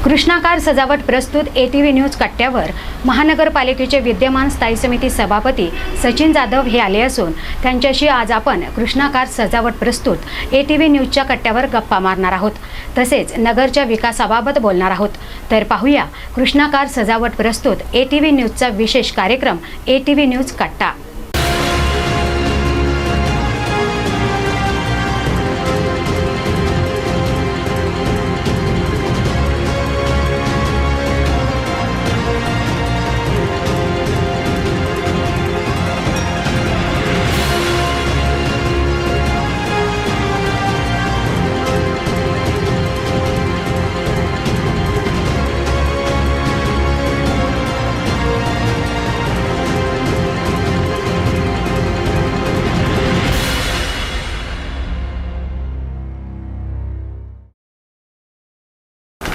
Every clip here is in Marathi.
कृष्णाकार सजावट प्रस्तुत ATV न्यूज कट्ट्यावर महानगरपालिकेचे विद्यमान स्थायी समिती सभापती सचिन जाधव हे आले असून त्यांच्याशी आज आपण कृष्णाकार सजावट प्रस्तुत ATV न्यूजच्या कट्ट्यावर गप्पा मारणार आहोत। तसेच नगरच्या विकासाबाबत बोलणार आहोत। तर पाहूया कृष्णाकार सजावट प्रस्तुत ATV न्यूजचा विशेष कार्यक्रम ATV न्यूज कट्टा।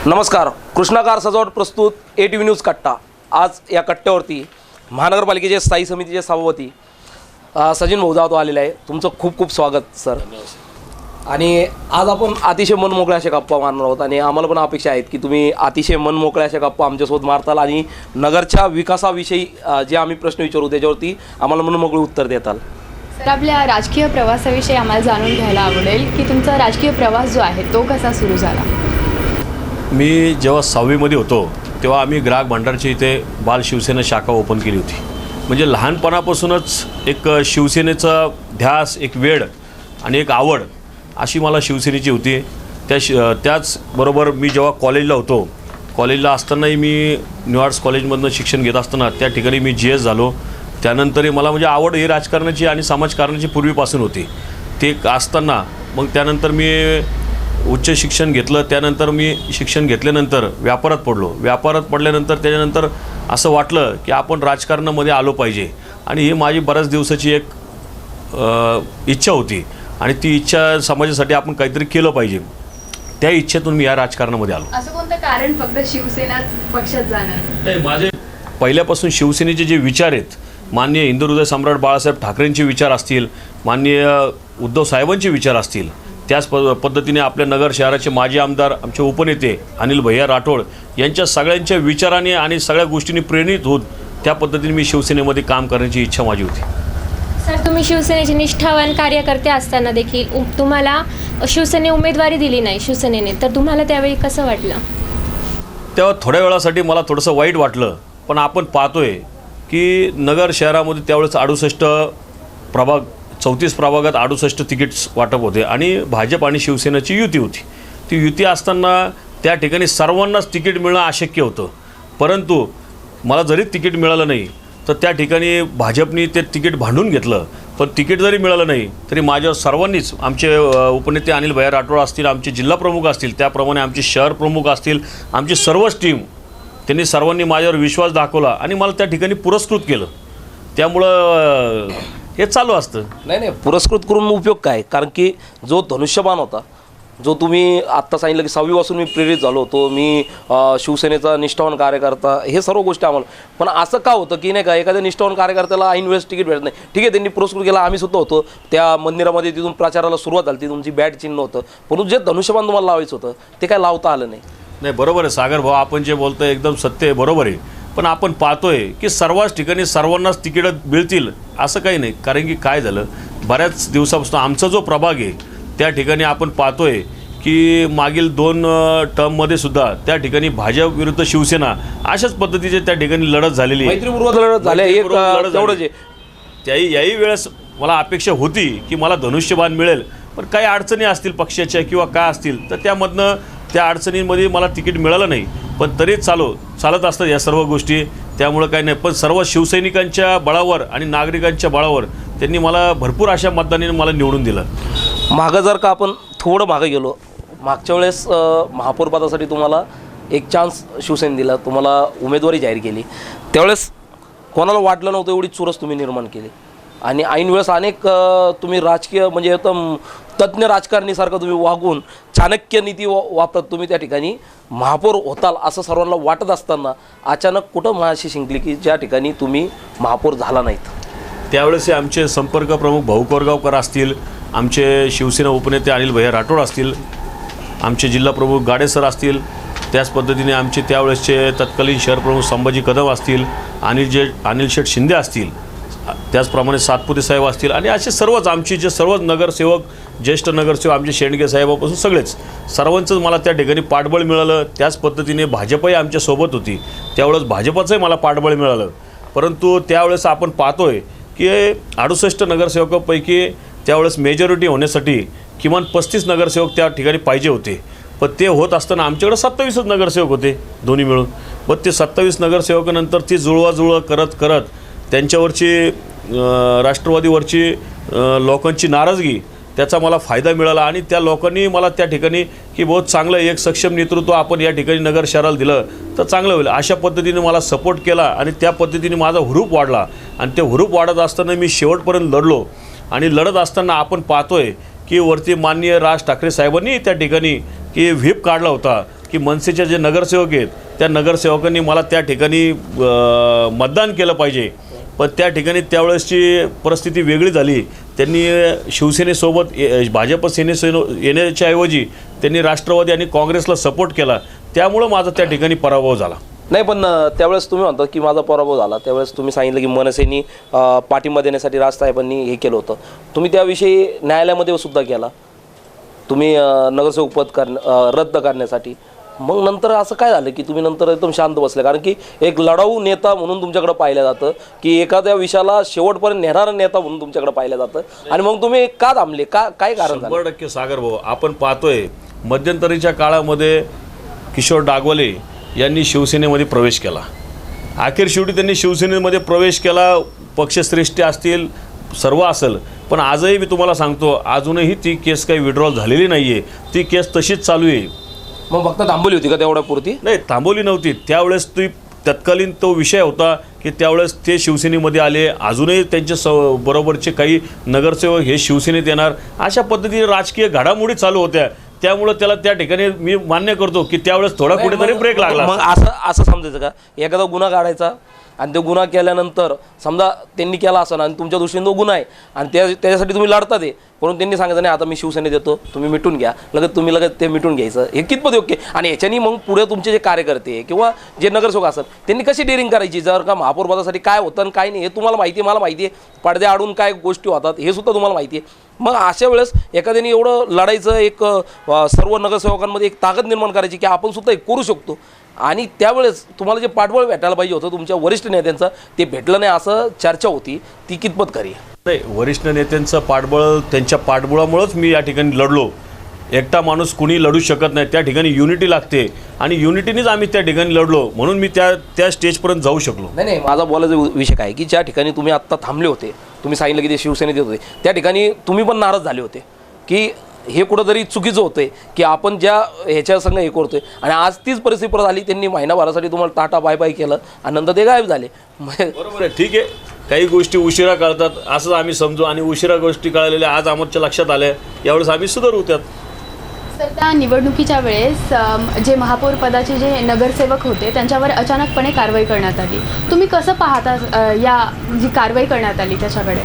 नमस्कार। कृष्णाकार सजावट प्रस्तुत ATV न्यूज कट्टा। आज या कट्ट्यावरती महानगरपालिकेचे स्थायी समितीचे सभापती सचिन भाऊ जाधव आलेले आहे। तुमचं खूप खूप स्वागत सर। आणि आज आपण अतिशय मनमोकळ्या अशा गप्पा मारणार आहोत आणि आम्हाला पण अपेक्षा आहेत की तुम्ही अतिशय मनमोकळ्या अशा गप्पा आमच्यासोबत मारताल आणि नगरच्या विकासाविषयी जे आम्ही प्रश्न विचारू त्याच्यावरती आम्हाला मनमोकळे उत्तर देताल। सर, आपल्या राजकीय प्रवासाविषयी आम्हाला जाणून घ्यायला आवडेल की तुमचा राजकीय प्रवास जो आहे तो कसा सुरू झाला। मी जेव्हा 6वीमध्ये होतो तेव्हा आम्ही ग्राहक भांडारच्या इथे बाल शिवसेना शाखा ओपन केली होती। म्हणजे लहानपणापासूनच एक शिवसेनेचा ध्यास, एक वेड आणि एक आवड अशी मला शिवसेनेची होती। त्याचबरोबर मी जेव्हा कॉलेजला होतो, कॉलेजला असतानाही मी न्यू आर्ट्स कॉलेजमधनं शिक्षण घेत असताना त्या ठिकाणी मी GS झालो। त्यानंतरही मला म्हणजे आवड ही राजकारणाची आणि समाजकारणाची पूर्वीपासून होती। ते असताना मग त्यानंतर मी उच्च शिक्षण घेतलं। त्यानंतर मी शिक्षण घेतल्यानंतर व्यापारात पडलो। व्यापारात पडल्यानंतर त्याच्यानंतर असं वाटलं की आपण राजकारणामध्ये आलो पाहिजे आणि ही माझी बऱ्याच दिवसाची एक इच्छा होती आणि ती इच्छा समाजासाठी आपण काहीतरी केलं पाहिजे। त्या इच्छेतून मी या राजकारणामध्ये आलो। असं कोणतं कारण फक्त शिवसेना पक्षात जाणार? नाही, माझे पहिल्यापासून शिवसेनेचे जे विचार आहेत, माननीय हिंदुहृदय सम्राट बाळासाहेब ठाकरेंचे विचार असतील, माननीय उद्धव साहेबांचे विचार असतील, त्याच पद्धतीने आपल्या नगर शहराचे माजी आमदार आमचे उपनेते अनिल भैया राठोड यांच्या सगळ्यांच्या विचाराने आणि सगळ्या गोष्टींनी प्रेरित होत त्या पद्धतीने मी शिवसेनेमध्ये काम करण्याची इच्छा माझी होती। सर, तुम्ही शिवसेनेचे निष्ठावान कार्यकर्ते असताना देखील तुम्हाला शिवसेने उमेदवारी दिली नाही शिवसेनेने, तर तुम्हाला त्यावेळी कसं वाटलं? तेव्हा थोड्या वेळासाठी मला थोडंसं वाईट वाटलं, पण आपण पाहतोय की नगर शहरामध्ये त्यावेळेस 34 प्रभागात 68 तिकीट्स वाटप होते आणि भाजप आणि शिवसेनेची युती होती। ती युती असताना त्या ठिकाणी सर्वांनाच तिकीट मिळणं अशक्य होतं। परंतु मला जरी तिकीट मिळालं नाही तर त्या ठिकाणी भाजपनी ते तिकीट भांडून घेतलं। पण तिकीट जरी मिळालं नाही तरी माझ्यावर सर्वांनीच, आमचे उपनेते अनिल भैया राठोड असतील, आमचे जिल्हा प्रमुख असतील, त्याप्रमाणे आमचे शहर प्रमुख असतील, आमची सर्वच टीम, त्यांनी सर्वांनी माझ्यावर विश्वास दाखवला आणि मला त्या ठिकाणी पुरस्कृत केलं। त्यामुळं हे चालू असतं। नाही, पुरस्कृत करून उपयोग काय? कारण की जो धनुष्यबाण होता, जो तुम्ही आत्ता सांगितलं की 6वी पासून मी प्रेरित झालो होतो, मी शिवसेनेचा निष्ठावान कार्यकर्ता, हे सर्व गोष्टी आम्हाला, पण असं का होतं की नाही का एखाद्या निष्ठावान कार्यकर्त्याला ऐन वेळेस तिकीट भेटत नाही? ठीक आहे, त्यांनी पुरस्कृत केला, आम्ही सुद्धा होतो त्या मंदिरामध्ये, तिथून प्रचाराला सुरुवात झाली, ती तुमची बॅट चिन्ह होतं, परंतु जे धनुष्यबाण तुम्हाला लावायचं होतं ते काय लावता आलं नाही। नाही, बरोबर आहे सागर भाऊ, आपण जे बोलतोय एकदम सत्य आहे, बरोबर आहे। पण आपण पाहतोय की सर्वच ठिकाणी सर्वांनाच तिकीटं मिळतील असं काही नाही। कारण की काय झालं, बऱ्याच दिवसापासून आमचा जो प्रभाग आहे त्या ठिकाणी आपण पाहतोय की मागील 2 टर्ममध्ये सुद्धा त्या ठिकाणी भाजप विरुद्ध शिवसेना अशाच पद्धतीचे त्या ठिकाणी लढत झालेली आहे, मैत्रीपूर्वक लढत झाली। याही वेळेस मला अपेक्षा होती की मला धनुष्यबाण मिळेल, पण काही अडचणी असतील पक्षाच्या किंवा काय असतील तर त्यामधनं त्या अडचणींमध्ये मला तिकीट मिळालं नाही। पण तरी चालत असतात या सर्व गोष्टी, त्यामुळं काही नाही। पण सर्व शिवसैनिकांच्या बळावर आणि नागरिकांच्या बळावर त्यांनी मला भरपूर अशा मतदानाने मला निवडून दिलं। मागं जर का आपण थोडं मागं गेलो, मागच्या वेळेस महापौर पदासाठी तुम्हाला एक चान्स शिवसेने दिला, तुम्हाला उमेदवारी जाहीर केली, त्यावेळेस कोणाला वाटलं नव्हतं एवढी चुरस तुम्ही निर्माण केली आणि ऐन वेळेस अनेक तुम्ही राजकीय म्हणजे एकदम तज्ज्ञ राजकारणीसारखं तुम्ही वागून चाणक्य नीती वापरत तुम्ही त्या ठिकाणी महापौर होताल असं सर्वांना वाटत असताना अचानक कुठं महाशी शिंकली की ज्या ठिकाणी तुम्ही महापौर झाला नाहीत? त्यावेळेस आमचे संपर्क प्रमुख भाऊ कोरगावकर असतील, आमचे शिवसेना उपनेते अनिल भैया राठोड असतील, आमचे जिल्हा प्रमुख गाडे सर असतील, त्याच पद्धतीने आमचे त्यावेळेसचे तत्कालीन शहरप्रमुख संभाजी कदम असतील, अनिल शेठ शिंदे असतील, त्याचप्रमाणे सातपुते साहेब असतील आणि असे सर्वच आमचे जे सर्वच नगरसेवक, ज्येष्ठ नगरसेवक आमचे शेंडगे साहेबापासून सगळेच सर्वांचंच मला त्या ठिकाणी पाठबळ मिळालं. त्याच पद्धतीने भाजपही आमच्यासोबत होती, त्यावेळेस भाजपचंही मला पाठबळ मिळालं. परंतु त्यावेळेस आपण पाहतोय की 68 नगरसेवकापैकी त्यावेळेस मेजॉरिटी होण्यासाठी किमान 35 नगरसेवक त्या ठिकाणी पाहिजे होते. पण ते होत असताना आमच्याकडे 27 नगरसेवक होते दोन्ही मिळून. पण ते 27 नगरसेवकानंतर ती जुळवाजुळव करत करत त्यांच्यावरची राष्ट्रवादीवरची लोकांची नाराजगी, त्याचा मला फायदा मिळाला आणि त्या लोकांनी मला त्या ठिकाणी की बहुत चांगलं एक सक्षम नेतृत्व आपण या ठिकाणी नगर शहराला दिलं तर चांगलं होईल अशा पद्धतीने मला सपोर्ट केला आणि त्या पद्धतीने माझा हुरूप वाढला. आणि ते हुरूप वाढत असताना मी शेवटपर्यंत लढलो आणि लढत असताना आपण पाहतोय की वरती माननीय राज ठाकरे साहेबांनी त्या ठिकाणी की व्हीप काढला होता की मनसेचे जे नगरसेवक आहेत त्या नगरसेवकांनी मला त्या ठिकाणी मतदान केलं पाहिजे. पण त्या ठिकाणी त्यावेळेसची परिस्थिती वेगळी झाली. त्यांनी शिवसेनेसोबत भाजप येण्याच्या ऐवजी त्यांनी राष्ट्रवादी आणि काँग्रेसला सपोर्ट केला. त्यामुळं माझा त्या ठिकाणी पराभव झाला. नाही, पण त्यावेळेस तुम्ही म्हणता की माझा पराभव झाला, त्यावेळेस तुम्ही सांगितलं की मनसेनी पाठिंबा देण्यासाठी राजसाहेबांनी हे केलं होतं. तुम्ही त्याविषयी न्यायालयामध्ये सुद्धा केला, तुम्ही नगरसेवक पद रद्द करण्यासाठी. मग नंतर असं काय झालं की तुम्ही नंतर एकदम शांत बसले? कारण की एक लढाऊ नेता म्हणून तुमच्याकडे पाहिलं जातं, की एखाद्या विषयाला शेवटपर्यंत नेणारा नेता म्हणून तुमच्याकडे पाहिलं जातं, आणि मग तुम्ही का थांबले? काय कारण झालं? 100% सागर भाऊ, आपण पाहतोय मध्यंतरीच्या काळामध्ये किशोर डागवले यांनी शिवसेनेमध्ये प्रवेश केला. अखेर शेवटी त्यांनी शिवसेनेमध्ये प्रवेश केला, पक्षश्रेष्ठी असतील सर्व असेल. पण आजही मी तुम्हाला सांगतो, अजूनही ती केस काही विड्रॉल झालेली नाही आहे, ती केस तशीच चालू आहे. मग फक्त थांबवली होती का तेवढ्यापुरती? नाही, थांबवली नव्हती. त्यावेळेस ती तत्कालीन तो विषय होता की त्यावेळेस ते शिवसेनेमध्ये आले, अजूनही त्यांच्या बरोबरचे काही नगरसेवक हे शिवसेनेत येणार, अशा पद्धतीने राजकीय घडामोडी चालू होत्या. त्यामुळं त्याला त्या ठिकाणी मी मान्य करतो की त्यावेळेस थोडा कुठेतरी ब्रेक लागला. मग असं समजायचं का एखादा गुन्हा काढायचा आणि तो गुन्हा केल्यानंतर समजा त्यांनी केला असं आणि तुमच्या दृष्टीने तो गुन्हा आहे आणि त्याच्यासाठी तुम्ही लढता ते, म्हणून त्यांनी सांगितलं नाही आता मी शिवसेनेत येतो, तुम्ही मिटून घ्या, लगेच ते मिटून घ्यायचं, हे कितपत योग्य? आणि याच्यानी मग पुढे तुमचे जे कार्यकर्ते किंवा जे नगरसेवक असतात त्यांनी कशी डेअरिंग करायची? जर का महापौर पदासाठी काय होतं आणि काय नाही हे तुम्हाला माहिती आहे, मला माहिती आहे, पडद्या आडून काय गोष्टी होतात हे सुद्धा तुम्हाला माहिती आहे. मग अशा वेळेस एखाद्याने एवढं लढायचं, एक सर्व नगरसेवकांमध्ये एक ताकद निर्माण करायची की आपण सुद्धा एक करू शकतो, आणि त्यावेळेस तुम्हाला जे पाठबळ भेटायला पाहिजे होतं तुमच्या वरिष्ठ नेत्यांचं ते भेटलं नाही असं चर्चा होती, ती कितपत खरी? नाही, वरिष्ठ नेत्यांचं पाठबळ, त्यांच्या पाठबळामुळंच मी या ठिकाणी लढलो. एकटा माणूस कुणी लढू शकत नाही, त्या ठिकाणी युनिटी लागते आणि युनिटीनेच आम्ही त्या ठिकाणी लढलो, म्हणून मी त्या स्टेजपर्यंत जाऊ शकलो. नाही, माझा बोलायचा विषय काय की ज्या ठिकाणी तुम्ही आत्ता थांबले होते, तुम्ही सांगितलं की ते शिवसेनेत येत होते, त्या ठिकाणी तुम्ही पण नाराज झाले होते की हे कुठंतरी चुकीचं होतंय की आपण ज्या ह्याच्या संग हे करतोय, आणि आज तीच परिस्थिती परत आली. त्यांनी महिनाभरासाठी तुम्हाला टाटा बाय बाय केलं आणि नंतर ते गायब झाले. बरोबर आहे, ठीक आहे, काही गोष्टी उशिरा कळतात असं आम्ही समजू, आणि उशिरा गोष्टी कळलेल्या आज आमच्या लक्षात आल्या, यावेळेस आम्ही सुधारू त्यात. तर त्या निवडणुकीच्या वेळेस जे महापौर पदाचे जे नगरसेवक होते त्यांच्यावर अचानकपणे कारवाई करण्यात आली. तुम्ही कसं पाहता या जी कारवाई करण्यात आली त्याच्याकडे?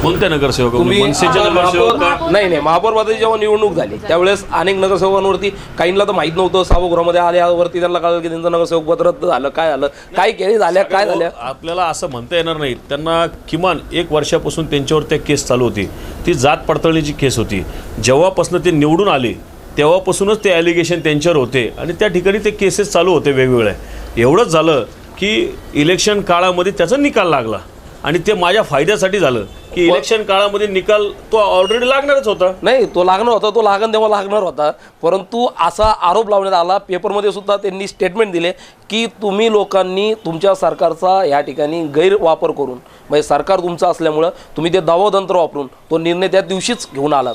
कोणत्या नगरसेवक? तुम्ही मनसेचे नगरसेवक? नाही, महापौर पदाची जेव्हा निवडणूक झाली त्यावेळेस अनेक नगरसेवकांवरती, काहींना तर माहीत नव्हतं, सभागृहामध्ये आल्यावरती त्यांना कळलं की त्यांचं नगरसेवक पद रद्द झालं, काय झालं, काय केली झाल्या, काय झाल्या. आपल्याला असं म्हणता येणार नाही. त्यांना किमान 1 वर्षापासून त्यांच्यावर त्या केस चालू होती, ती जात पडताळणीची केस होती. जेव्हापासून ते निवडून आले तेव्हापासूनच ते ॲलिगेशन त्यांच्यावर होते आणि त्या ठिकाणी ते केसेस चालू होते वेगवेगळ्या. एवढंच झालं की इलेक्शन काळामध्ये त्याचा निकाल लागला आणि ते माझ्या फायद्यासाठी झालं की इलेक्शन काळामध्ये निकाल तो ऑलरेडी लागणारच होता. नाही, तो लागणार होता, तो तेव्हा लागणार होता, परंतु असा आरोप लावण्यात आला. पेपरमध्ये सुद्धा त्यांनी स्टेटमेंट दिले की तुम्ही लोकांनी तुमच्या सरकारचा या ठिकाणी गैरवापर करून, म्हणजे सरकार तुमचं असल्यामुळं तुम्ही ते दावतंत्र वापरून तो निर्णय त्या दिवशीच घेऊन आलात.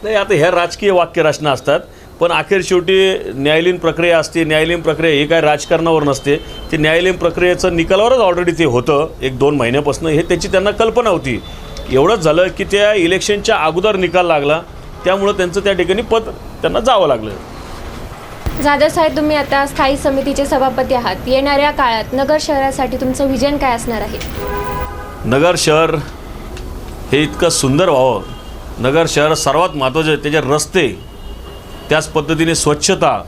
नाही, आता ह्या राजकीय वाक्यरचना असतात, पण अखेर शेवटी न्यायालयीन प्रक्रिया असते. न्यायालयीन प्रक्रिया ही काय राजकारणावर नसते, ती न्यायालयीन प्रक्रियेचं निकालावरच ऑलरेडी ते होतं 1-2 महिन्यापासून. हे त्याची त्यांना कल्पना होती. एवढंच झालं की त्या इलेक्शनच्या अगोदर निकाल लागला, त्यामुळं त्यांचं त्या ठिकाणी पद त्यांना जावं लागलं. जाधव साहेब, तुम्ही आता स्थायी समितीचे सभापती आहात. येणाऱ्या काळात नगर शहरासाठी तुमचं विजन काय असणार आहे? नगर शहर हे इतकं सुंदर व्हावं. नगर शहर सर्वात महत्त्वाचं, त्याचे रस्ते, त्याच पद्धतीने स्वच्छता,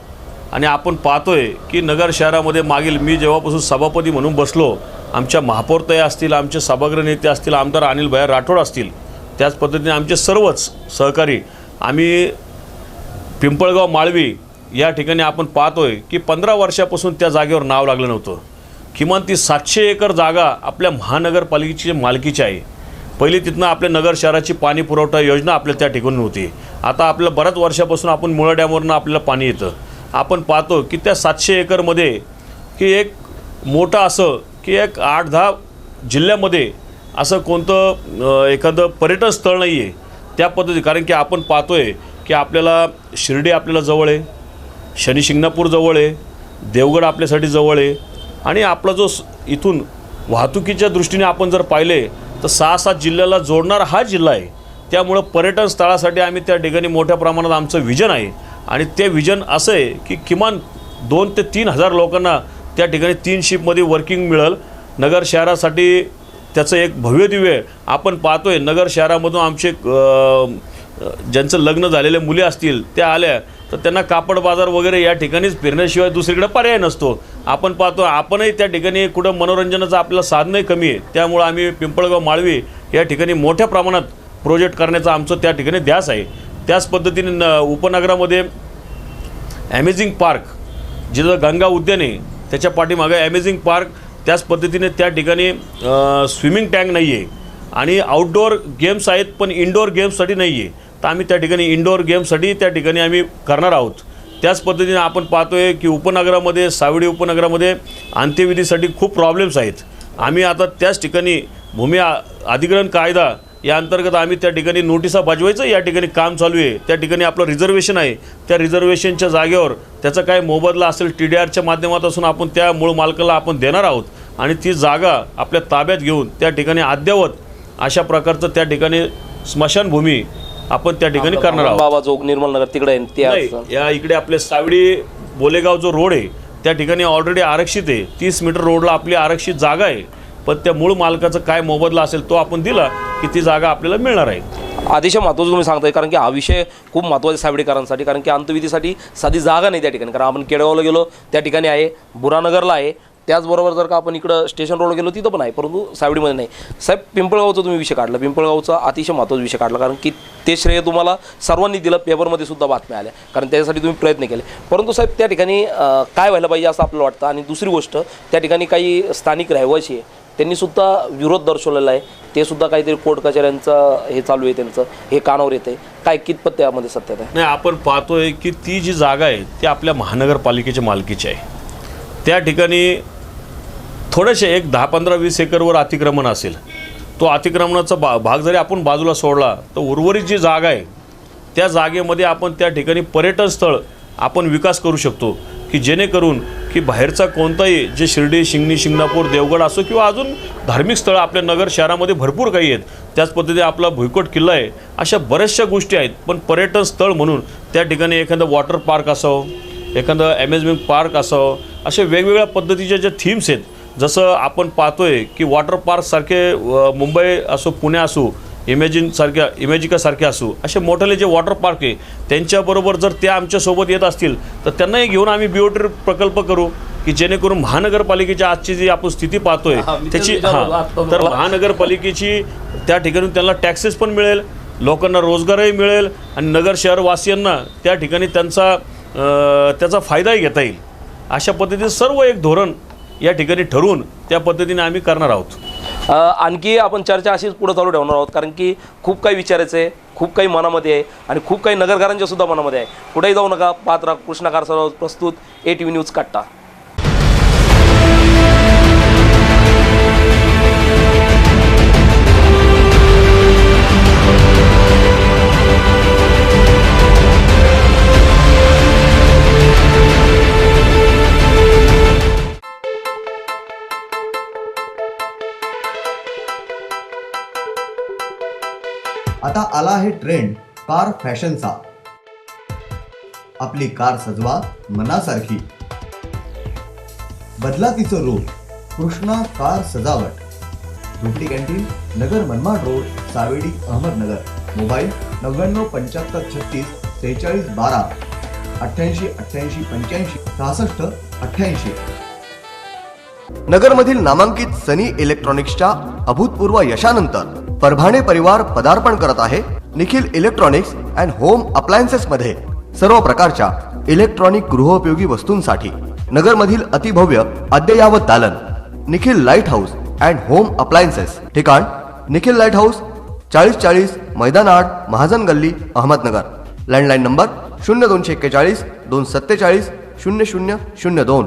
आणि आपण पाहतोय की नगर शहरामध्ये मागील मी जेव्हापासून सभापती म्हणून बसलो, आमच्या महापौरताई असतील, आमचे सभागृह नेते असतील, आमदार अनिल भैया राठोड असतील, त्याच पद्धतीने आमचे सर्वच सहकारी आम्ही पिंपळगाव माळवी या ठिकाणी आपण पाहतोय की 15 वर्षापासून त्या जागेवर नाव लागलं नव्हतं. किमान ती 700 एकर जागा आपल्या महानगरपालिकेची मालकीची आहे. पहिली तिथनं आपल्या नगर शहराची पाणी पुरवठा योजना आपल्या त्या ठिकाणी होती. आता आपल्या बऱ्याच वर्षापासून आपण मुळा डॅमवरनं आपल्याला पाणी येतं. आपण पाहतो की त्या 700 एकरमध्ये की एक मोठं असं की एक 8-10 जिल्ह्यामध्ये असं कोणतं एखादं पर्यटन स्थळ नाही आहे त्या पद्धती. कारण की आपण पाहतोय की आपल्याला शिर्डी आपल्याला जवळ आहे, शनी शिंगणापूर जवळ आहे, देवगड आपल्यासाठी जवळ आहे आणि आपला जो इथून वाहतुकीच्या दृष्टीने आपण जर पाहिले तर 6-7 जिल्ह्याला जोडणारा हा जिल्हा आहे. त्यामुळं पर्यटन स्थळासाठी आम्ही त्या ठिकाणी मोठ्या प्रमाणात आमचं विजन आहे आणि ते विजन असं आहे की किमान 2,000 ते 3,000 लोकांना त्या ठिकाणी 3 शिफ्टमध्ये वर्किंग मिळेल. नगर शहरासाठी त्याचं एक भव्यदिव्य आपण पाहतोय. नगर शहरामधून आमचे ज्यांचं लग्न झालेले मुली असतील त्या आल्या तर त्यांना कापड बाजार वगैरे या ठिकाणीच फिरण्याशिवाय दुसरीकडे पर्याय नसतो. आपण पाहतो आपणही त्या ठिकाणी कुठं मनोरंजनाचं आपल्याला साधनही कमी आहे. त्यामुळं आम्ही पिंपळगाव माळवी या ठिकाणी मोठ्या प्रमाणात प्रोजेक्ट करण्याचं आमचं त्या ठिकाणी ध्यास आहे. त्याच पद्धतीने उपनगरामध्ये ॲमेझिंग पार्क जिथं गंगा उद्यान आहे त्याच्या पाठीमागे ॲमेझिंग पार्क, त्याच पद्धतीने त्या ठिकाणी स्विमिंग टँक नाही आहे आणि आउटडोअर गेम्स आहेत पण इनडोअर गेम्ससाठी नाही आहे. तर आम्ही त्या ठिकाणी इनडोअर गेम्ससाठी त्या ठिकाणी आम्ही करणार आहोत. त्याच पद्धतीने आपण पाहतोय की उपनगरामध्ये सावडी उपनगरामध्ये अंत्यविधीसाठी खूप प्रॉब्लेम्स आहेत. आम्ही आता त्याच ठिकाणी भूमी अधिग्रहण कायदा या अंतर्गत आम्ही त्या ठिकाणी नोटिसा बजवायचं या ठिकाणी काम चालू आहे. त्या ठिकाणी आपलं रिझर्वेशन आहे, त्या रिझर्वेशनच्या जागेवर त्याचा काय मोबदला असेल TDRच्या माध्यमातून आपण त्या मूळ मालकाला आपण देणार आहोत आणि ती जागा आपल्या ताब्यात घेऊन त्या ठिकाणी अद्ययावत अशा प्रकारचं त्या ठिकाणी स्मशानभूमी आपण त्या ठिकाणी करणार आहोत. बाबा जोग निर्मल नगर तिकडे आहे या इकडे आपले सावडी बोलेगाव जो रोड आहे त्या ठिकाणी ऑलरेडी आरक्षित आहे. 30 मीटर रोडला आपली आरक्षित जागा आहे पण त्या मूळ मालकाचा काय मोबदला असेल तो आपण दिला की ती जागा आपल्याला मिळणार आहे. अतिशय महत्त्वाचं तुम्ही सांगताय कारण की हा विषय खूप महत्त्वाचा आहे सावडेकरांसाठी. कारण की अंतविधीसाठी साधी जागा नाही त्या ठिकाणी. कारण आपण केडगावला गेलो त्या ठिकाणी आहे, बुरानगरला आहे, त्याचबरोबर जर का आपण इकडं स्टेशन रोडला गेलो तिथं पण आहे, परंतु सावडीमध्ये नाही. साहेब पिंपळगावचा तुम्ही विषय काढला, पिंपळगावचा अतिशय महत्त्वाचा विषय काढला कारण की ते श्रेय तुम्हाला सर्वांनी दिलं. पेपरमध्ये सुद्धा बातम्या आल्या कारण त्याच्यासाठी तुम्ही प्रयत्न केले. परंतु साहेब त्या ठिकाणी काय व्हायला पाहिजे असं आपल्याला वाटतं. आणि दुसरी गोष्ट त्या ठिकाणी काही स्थानिक रहिवासी आहे त्यांनी सुद्धा विरोध दर्शवलेला आहे. ते सुद्धा काहीतरी कोर्ट कचेऱ्यांचं हे चालू आहे, त्यांचं हे कानावर येतं आहे. काय कितपत त्यामध्ये सत्यता आहे? नाही, आपण पाहतोय की ती जी जागा आहे ती आपल्या महानगरपालिकेच्या मालकीची आहे. त्या ठिकाणी थोडेसे एक 10-15-20 एकरवर अतिक्रमण असेल. तो अतिक्रमणाचा भाग जरी आपण बाजूला सोडला तर उर्वरित जी जागा आहे त्या जागेमध्ये आपण त्या ठिकाणी पर्यटन स्थळ आपण विकास करू शकतो की जेणेकरून की बाहेरचा कोणताही जे शिर्डी शिंगणापूर देवगड असो किंवा अजून धार्मिक स्थळं आपल्या नगर शहरामध्ये भरपूर काही आहेत. त्याच पद्धतीने आपला भुईकोट किल्ला आहे, अशा बऱ्याचशा गोष्टी आहेत. पण पर्यटन स्थळ म्हणून त्या ठिकाणी एखादं वॉटर पार्क असावं, एखादं अमेजमेंट पार्क असावं, अशा वेगवेगळ्या पद्धतीच्या ज्या थीम्स आहेत. जसं आपण पाहतोय की वॉटर पार्कसारखे मुंबई असो पुणे असो इमॅजिकासारखे असो असे मोठे जे वॉटर पार्क आहे त्यांच्याबरोबर जर त्या आमच्यासोबत येत असतील तर त्यांनाही घेऊन आम्ही BOT प्रकल्प करू की जेणेकरून महानगरपालिकेची आजची जी आपण स्थिती पाहतोय त्याची तर महानगरपालिकेची त्या ठिकाणी त्यांना टॅक्सेस पण मिळेल, लोकांना रोजगारही मिळेल आणि नगर शहरवासियांना त्या ठिकाणी त्याचा फायदाही घेता येईल. अशा पद्धतीने सर्व एक धोरण या ठिकाणी ठरवून त्या पद्धतीने आम्ही करणार आहोत. आणखी आपण चर्चा अशीच पुढे चालू ठेवणार आहोत कारण की खूप काही विचारायचं आहे, खूप काही मनामध्ये आहे आणि खूप काही नगरकरांच्या सुद्धा मनामध्ये आहे. कुठेही जाऊ नका. पाहत राहा कृष्णा कार सर्व प्रस्तुत ATV न्यूज कट्टा. आता आला आहे ट्रेंड कार फॅशनचा. आपली कार सजवा मनासारखी, बदला तिचं रूप. कृष्णा कार सजावट, झोपडी canteen, Nagar Manmad road, Savedi, Ahmednagar. Mobile 99 75 36 46 12 88 88 85. 6688. नगरमधील नामांकित सनी इलेक्ट्रॉनिक्सच्या अभूतपूर्व यशानंतर परभाणे परिवार पदार्पण करत आहे Nikhil electronics and home appliances मध्ये सर्व प्रकारच्या इलेक्ट्रॉनिक गृहोपयोगी वस्तूंसाठी नगरमधील अतिभव्य अद्ययावत दालन Nikhil light house and home appliances. ठिकाण निखिल लाईट हाऊस 4040 मैदान आड महाजन गल्ली Ahmednagar. Landline number 0241 247 0002.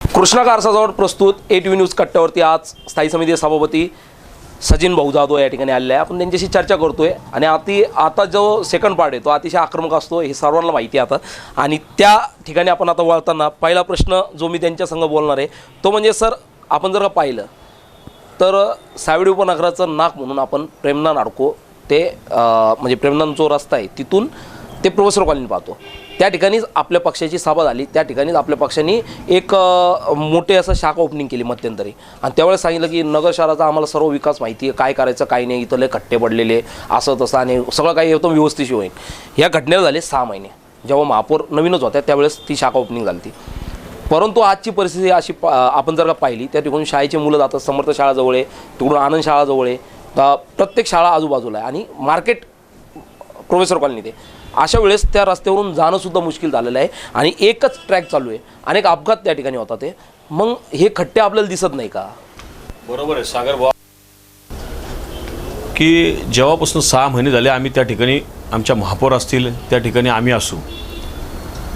Krishna car सजावट प्रस्तुत ATV न्यूज कट्ट्यावरती आज स्थायी समिती सभापती सचिन भाऊ जाधव या ठिकाणी आलेले आहे. आपण त्यांच्याशी चर्चा करतोय आणि आता जो सेकंड पार्ट आहे तो अतिशय आक्रमक असतो हे सर्वांना माहिती आहे आता. आणि त्या ठिकाणी आपण आता वळताना पहिला प्रश्न जो मी त्यांच्या संग बोलणार आहे तो म्हणजे सर, आपण जर का पाहिलं तर सावेडी उपनगराचं नाक म्हणून आपण प्रेमना नाडको ते म्हणजे प्रेमनाथ जो रस्ता आहे तिथून ते प्रोफेसर कॉलनी पाहतो. त्या ठिकाणीच आपल्या पक्षाची सभा झाली. त्या ठिकाणीच आपल्या पक्षाने एक मोठे असं शाखा ओपनिंग केली मध्यंतरी. आणि त्यावेळेस सांगितलं की नगर शहराचा आम्हाला सर्व विकास माहिती आहे, काय करायचं काय नाही, इथले खड्डे पडलेले असं तसं आणि सगळं काही एकदम व्यवस्थित होईल. ह्या घटनेला झाले 6 महिने. जेव्हा महापौर नवीनच होत्या त्यावेळेस ती शाखा ओपनिंग झाली ती. परंतु आजची परिस्थिती अशी आपण जर का पाहिली त्या ठिकाणी शाळेची मुलं जातात. समर्थ शाळा जवळ आहे, तिकडून आनंद शाळा जवळ आहे, प्रत्येक शाळा आजूबाजूला आहे आणि मार्केट प्रोफेसर कॉलनी ते. अशा वेळेस त्या रस्त्यावरून जाणंसुद्धा मुश्किल झालेलं आहे आणि एकच ट्रॅक चालू आहे. अनेक अपघात त्या ठिकाणी होतात ते. मग हे खड्डे आपल्याला दिसत नाही का? बरोबर आहे सागर भाऊ, की जेव्हापासून 6 महिने झाले आम्ही त्या ठिकाणी, आमच्या महापौर असतील त्या ठिकाणी आम्ही असू,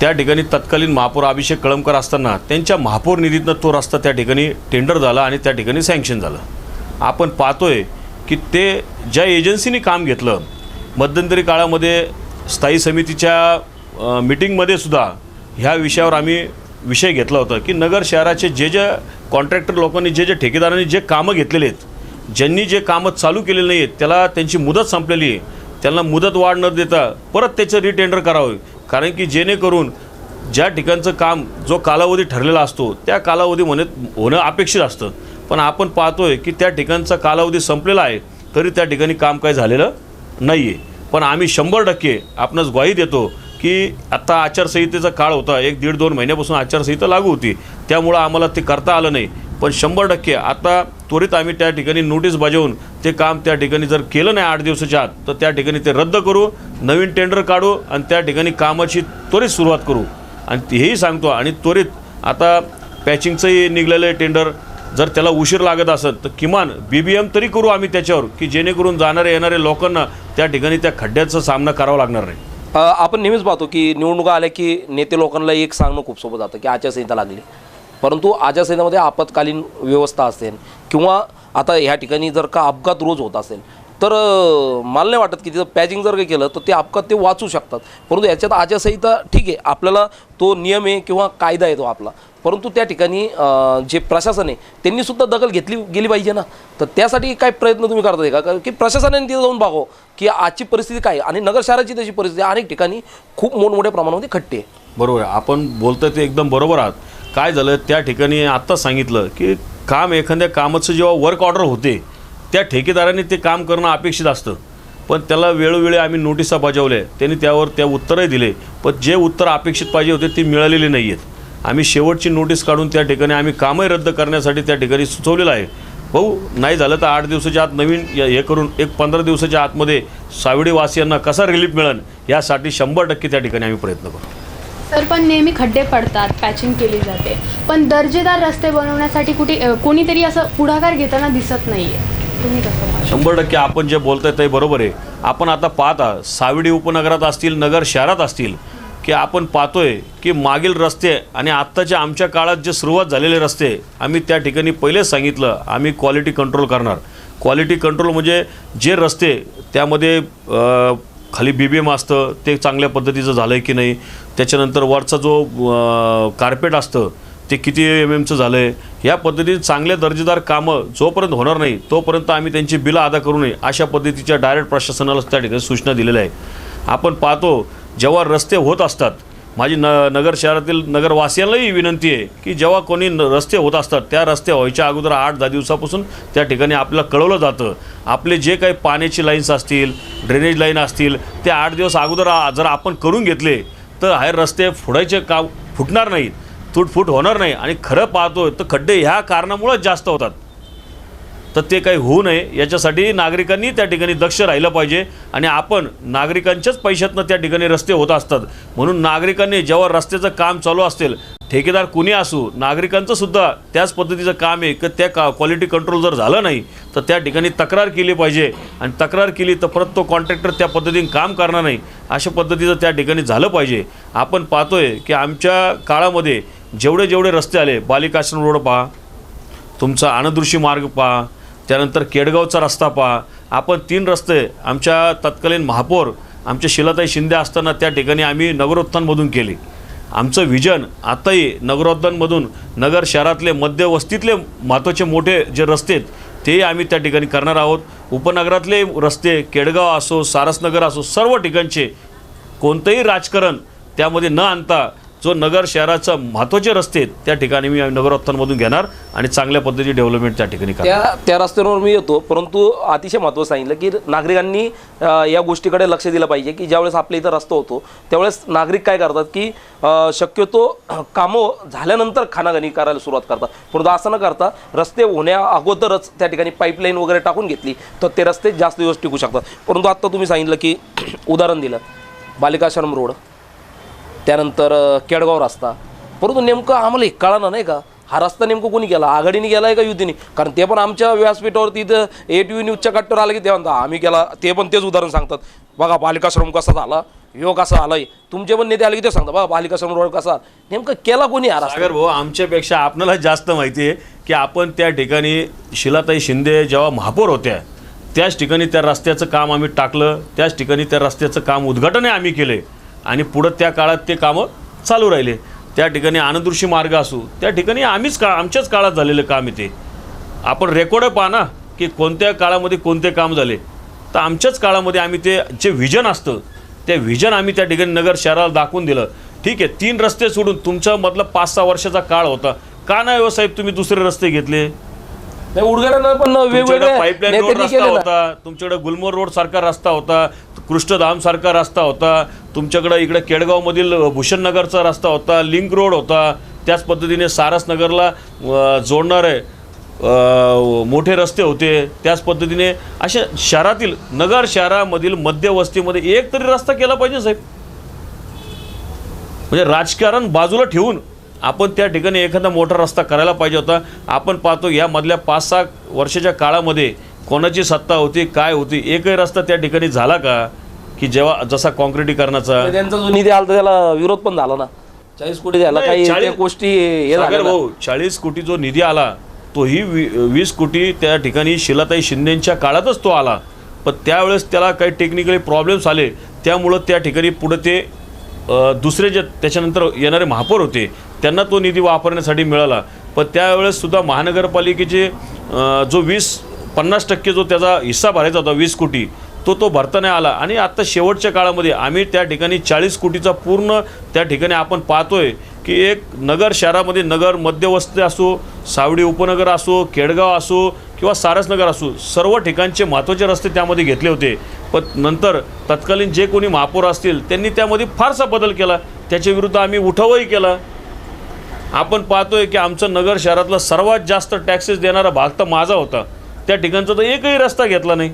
त्या ठिकाणी तत्कालीन महापौर अभिषेक कळमकर असताना त्यांच्या महापौर निधीतनं तो रस्ता त्या ठिकाणी टेंडर झाला आणि त्या ठिकाणी सँक्शन झालं. आपण पाहतोय की ते ज्या एजन्सीने काम घेतलं, मध्यंतरी काळामध्ये स्थायी समितीच्या मीटिंगमध्ये सुद्धा ह्या विषयावर आम्ही विषय घेतला होता की नगर शहराचे जे कॉन्ट्रॅक्टर लोकांनी जे ठेकेदारांनी जे कामं घेतलेले आहेत, ज्यांनी जे कामं चालू केलेली नाही आहेत त्याला त्यांची मुदत संपलेली आहे, त्यांना मुदत वाढ न देता परत त्याचं रिटेंडर करावं. कारण की जेणेकरून ज्या ठिकाणचं काम जो कालावधी ठरलेला असतो त्या कालावधीमध्ये होणं अपेक्षित असतं. पण आपण पाहतोय की त्या ठिकाणचा कालावधी संपलेला आहे तरी त्या ठिकाणी काम काही झालेलं नाही आहे. पण आम्ही 100% आपणास ग्वाही देतो की आत्ता आचारसंहितेचा काळ होता, 1-1.5-2 महिन्यापासून आचारसंहिता लागू होती, त्यामुळं आम्हाला ते करता आलं नाही. पण 100% आता त्वरित आम्ही त्या ठिकाणी नोटीस बजावून ते काम त्या ठिकाणी जर केलं नाही 8 दिवसाच्या आत तर त्या ठिकाणी ते रद्द करू, नवीन टेंडर काढू आणि त्या ठिकाणी कामाची त्वरित सुरुवात करू. आणि हेही सांगतो आणि त्वरित आता पॅचिंगचंही निघलेलं आहे टेंडर, जर त्याला उशीर लागत असेल तर किमान BBM तरी करू आम्ही त्याच्यावर की जेणेकरून जाणारे येणारे लोकांना त्या ठिकाणी त्या खड्ड्याचा सामना करावा लागणार नाही. आपण नेहमीच पाहतो की निवडणुका आल्या की नेते लोकांना एक सांगणं खूप सोपं जातं की आचारसंहिता लागली. परंतु आचारसंहितेमध्ये आपत्कालीन व्यवस्था असेल किंवा आता ह्या ठिकाणी जर का अपघात रोज होत असेल तर मला नाही वाटत की तिथं पॅचिंग जर काही केलं तर ते अपघात ते वाचू शकतात. परंतु याच्यात आचारसंहिता ठीक आहे, आपल्याला तो नियम आहे किंवा कायदा आहे तो आपला, परंतु त्या ठिकाणी जे प्रशासन आहे त्यांनीसुद्धा दखल घेतली गेली पाहिजे ना. तर त्यासाठी काय प्रयत्न तुम्ही करताय का की प्रशासनाने तिथं जाऊन बघावं की आजची परिस्थिती काय आणि नगर शहराची तशी परिस्थिती अनेक ठिकाणी खूप मोठमोठ्या प्रमाणामध्ये खड्डे आहे. बरोबर आहे, आपण बोलतोय ते एकदम बरोबर आहात. काय झालं त्या ठिकाणी आत्ताच सांगितलं की काम एखाद्या कामाचं जेव्हा वर्क ऑर्डर होते त्या ठेकेदाराने ते काम करणं अपेक्षित असतं. पण त्याला वेळोवेळी आम्ही नोटिसा बजावल्या, त्यांनी त्यावर त्या उत्तरही दिले, पण जे उत्तर अपेक्षित पाहिजे होते ते मिळालेले नाही आहेत. आम्ही शेवटची नोटीस काढून त्या ठिकाणी आम्ही कामही रद्द करण्यासाठी त्या ठिकाणी सुचवलेलं आहे. भाऊ नाही झालं तर 8 दिवसाच्या आत नवीन हे करून एक 15 दिवसाच्या आतमध्ये सावेडीवासियांना कसा रिलीफ मिळेल यासाठी 100% त्या ठिकाणी आम्ही प्रयत्न करू. सर, पण नेहमी खड्डे पडतात, पॅचिंग केली जाते, पण दर्जेदार रस्ते बनवण्यासाठी कोणीतरी असं पुढाकार घेताना दिसत नाही आहे. तुम्ही कसं? 100% आपण जे बोलताय ते बरोबर आहे. आपण आता पाहता सावेडी उपनगरात असतील, नगर शहरात असतील की की आपण पाहतोय की मागील रस्ते आणि आत्ताच्या आमच्या काळात जे सुरुवात झालेले रस्ते आम्ही त्या ठिकाणी पहिलेच सांगितलं आम्ही क्वालिटी कंट्रोल करणार. क्वालिटी कंट्रोल म्हणजे जे रस्ते त्यामध्ये खाली BBM असतं ते चांगल्या पद्धतीचं झालं आहे की नाही, त्याच्यानंतर वरचा जो कार्पेट असतं ते किती MMचं झालं आहे, ह्या पद्धतीने चांगल्या दर्जेदार कामं जोपर्यंत होणार नाही तोपर्यंत आम्ही त्यांची बिलं अदा करू नये अशा पद्धतीच्या डायरेक्ट प्रशासनाला त्या ठिकाणी सूचना दिलेल्या आहे. आपण पाहतो जेव्हा रस्ते होत असतात, माझी नगर शहरातील नगरवासियांनाही विनंती आहे की जेव्हा कोणी रस्ते होत असतात त्या रस्ते व्हायच्या अगोदर 8-10 दिवसापासून त्या ठिकाणी आपल्याला कळवलं जातं. आपले जे काही पाण्याची लाईन्स असतील, ड्रेनेज लाईन असतील, ते 8 दिवस अगोदर जर आपण करून घेतले तर हे रस्ते फोडायचे काम फुटणार नाहीत, तुटफूट होणार नाही. आणि खरं पाहतो तर खड्डे ह्या कारणामुळेच जास्त होतात. तर ते काही होऊ नये याच्यासाठी नागरिकांनी त्या ठिकाणी दक्ष राहिलं पाहिजे. आणि आपण नागरिकांच्याच पैशातनं त्या ठिकाणी रस्ते होत असतात, म्हणून नागरिकांनी जेव्हा रस्त्याचं काम चालू असेल, ठेकेदार कुणी असू, नागरिकांचं सुद्धा त्याच पद्धतीचं काम आहे की त्या क्वालिटी कंट्रोल जर झालं नाही तर त्या ठिकाणी तक्रार केली पाहिजे. आणि तक्रार केली तर परत तो कॉन्ट्रॅक्टर त्या पद्धतीने काम करणार नाही, अशा पद्धतीचं त्या ठिकाणी झालं पाहिजे. आपण पाहतोय की आमच्या काळामध्ये जेवढे रस्ते आले, बालिकाश्रम रोड पहा, तुमचा आनंदऋषी मार्ग पहा, त्यानंतर केडगावचा रस्ता पहा. आपण 3 रस्ते आमच्या तत्कालीन महापौर आमच्या शिलाताई शिंदे असताना त्या ठिकाणी आम्ही नगरोत्थानमधून केली. आमचं विजन आताही नगरोत्थानमधून नगर शहरातले मध्यवस्तीतले महत्त्वाचे मोठे जे रस्ते आहेत ते आम्ही त्या ठिकाणी करणार आहोत. उपनगरातले रस्ते, केडगाव असो, सारसनगर असो, सर्व ठिकाणचे कोणतंही राजकारण त्यामध्ये न आणता जो नगर शहराचं महत्त्वाचे रस्ते आहेत त्या ठिकाणी मी नगरोत्थानमधून घेणार आणि चांगल्या पद्धतीची डेव्हलपमेंट त्या ठिकाणी करणार. त्या रस्त्यांवर मी येतो, परंतु अतिशय महत्त्वाचं सांगितलं की नागरिकांनी या गोष्टीकडे लक्ष दिलं पाहिजे की ज्यावेळेस आपल्या इथं रस्ता होतो त्यावेळेस नागरिक काय करतात की शक्यतो कामं झाल्यानंतर खानागणी करायला सुरुवात करतात, परंतु असं न करता रस्ते होण्या अगोदरच त्या ठिकाणी पाईपलाईन वगैरे टाकून घेतली तर ते रस्ते जास्त दिवस टिकू शकतात. परंतु आत्ता तुम्ही सांगितलं की उदाहरण दिलं बालिकाश्रम रोड, त्यानंतर केडगाव रस्ता, परंतु नेमकं आम्हाला एक कळलं नाही का हा रस्ता नेमकं कोणी केला, आघाडीने केला आहे का युतीने? कारण ते पण आमच्या व्यासपीठावरती इथं ATV न्यूजच्या कट्ट्यावर आलं की ते म्हणतात आम्ही केला, ते पण तेच उदाहरण सांगतात. बघा बालिकाश्रम कसा झाला, योग कसा आलाय. तुमचे पण नेते आले की ते सांगतात बघा बालिकाश्रम रोड कसा. नेमकं केला कोणी हा रस्ता? सागर भाऊ, आमच्यापेक्षा आपल्याला जास्त माहिती आहे की आपण त्या ठिकाणी शिलाताई शिंदे जेव्हा महापौर होत्या त्याच ठिकाणी त्या रस्त्याचं काम आम्ही टाकलं, त्याच ठिकाणी त्या रस्त्याचं काम उद्घाटन आम्ही केले आणि पुढं त्या काळात ते कामं चालू राहिले. त्या ठिकाणी आनंदऋषी मार्ग असू, त्या ठिकाणी आमच्याच काळात झालेलं काम आहे ते. आपण रेकॉर्ड पहा ना की कोणत्या काळामध्ये कोणते काम झाले, तर आमच्याच काळामध्ये आम्ही ते जे व्हिजन असतं ते व्हिजन आम्ही त्या ठिकाणी नगर शहराला दाखवून दिलं. ठीक आहे, 3 रस्ते सोडून तुमच्यामधला 5-6 वर्षाचा काळ होता, का नाही हो साहेब तुम्ही दुसरे रस्ते घेतले? उद्घाटन पण वेगवेगळे पाईपलाईन रोड रस्ता होता, तुमच्याकडे गुलमोहर रोड सारखा रस्ता होता, कृष्णधाम सारखा रस्ता होता, तुमच्याकडे इकडे केडगावमधील भूषणनगरचा रस्ता होता, लिंक रोड होता, त्याच पद्धतीने सारसनगरला जोडणारे मोठे रस्ते होते. त्याच पद्धतीने अशा शहरातील नगर शहरामधील मध्यवस्तीमध्ये एक तरी रस्ता केला पाहिजे साहेब. म्हणजे राजकारण बाजूला ठेवून आपण त्या ठिकाणी एखादा मोठा रस्ता करायला पाहिजे होता. आपण पाहतो या मधल्या 5-6 वर्षाच्या काळामध्ये कोणाची सत्ता होती, काय होती, एकही रस्ता त्या ठिकाणी झाला का की जेव्हा जसा कॉन्क्रिटीकरणाचा त्यांचा जो निधी आला त्याला विरोध पण झाला ना. 40 कोटी झाला, काही त्या गोष्टी हे झाल्या ना. 40 कोटी जो निधी आला तोही 20 कोटी त्या ठिकाणी शिलाताई शिंदेंच्या काळातच तो आला, पण त्यावेळेस त्याला काही टेक्निकली प्रॉब्लेम्स आले, त्यामुळं त्या ठिकाणी पुढे ते दुसरे जे त्याच्यानंतर येणारे महापौर होते त्यांना तो निधी वापरण्यासाठी मिळाला. पण त्यावेळेस सुद्धा महानगरपालिकेचे जो 50% जो त्याचा हिस्सा भरायचा होता 20 कोटी तो भरता नाही आला. आणि आत्ता शेवटच्या काळामध्ये आम्ही त्या ठिकाणी 40 कोटीचा पूर्ण त्या ठिकाणी आपण पाहतोय की एक नगर शहरामध्ये नगर मध्यवस्ती असो, सावडी उपनगर असो, केडगाव असो किंवा सारसनगर असो, सर्व ठिकाणचे महत्त्वाचे रस्ते त्यामध्ये घेतले होते. पण नंतर तत्कालीन जे कोणी महापौर असतील त्यांनी त्यामध्ये फारसा बदल केला, त्याच्या विरुद्ध आम्ही उठावही केला. आपण पाहतोय की आमचं नगर शहरातला सर्वात जास्त टॅक्सेस देणारा भाग तर माझा होता, त्या ठिकाणचा तर एकही रस्ता घेतला नाही.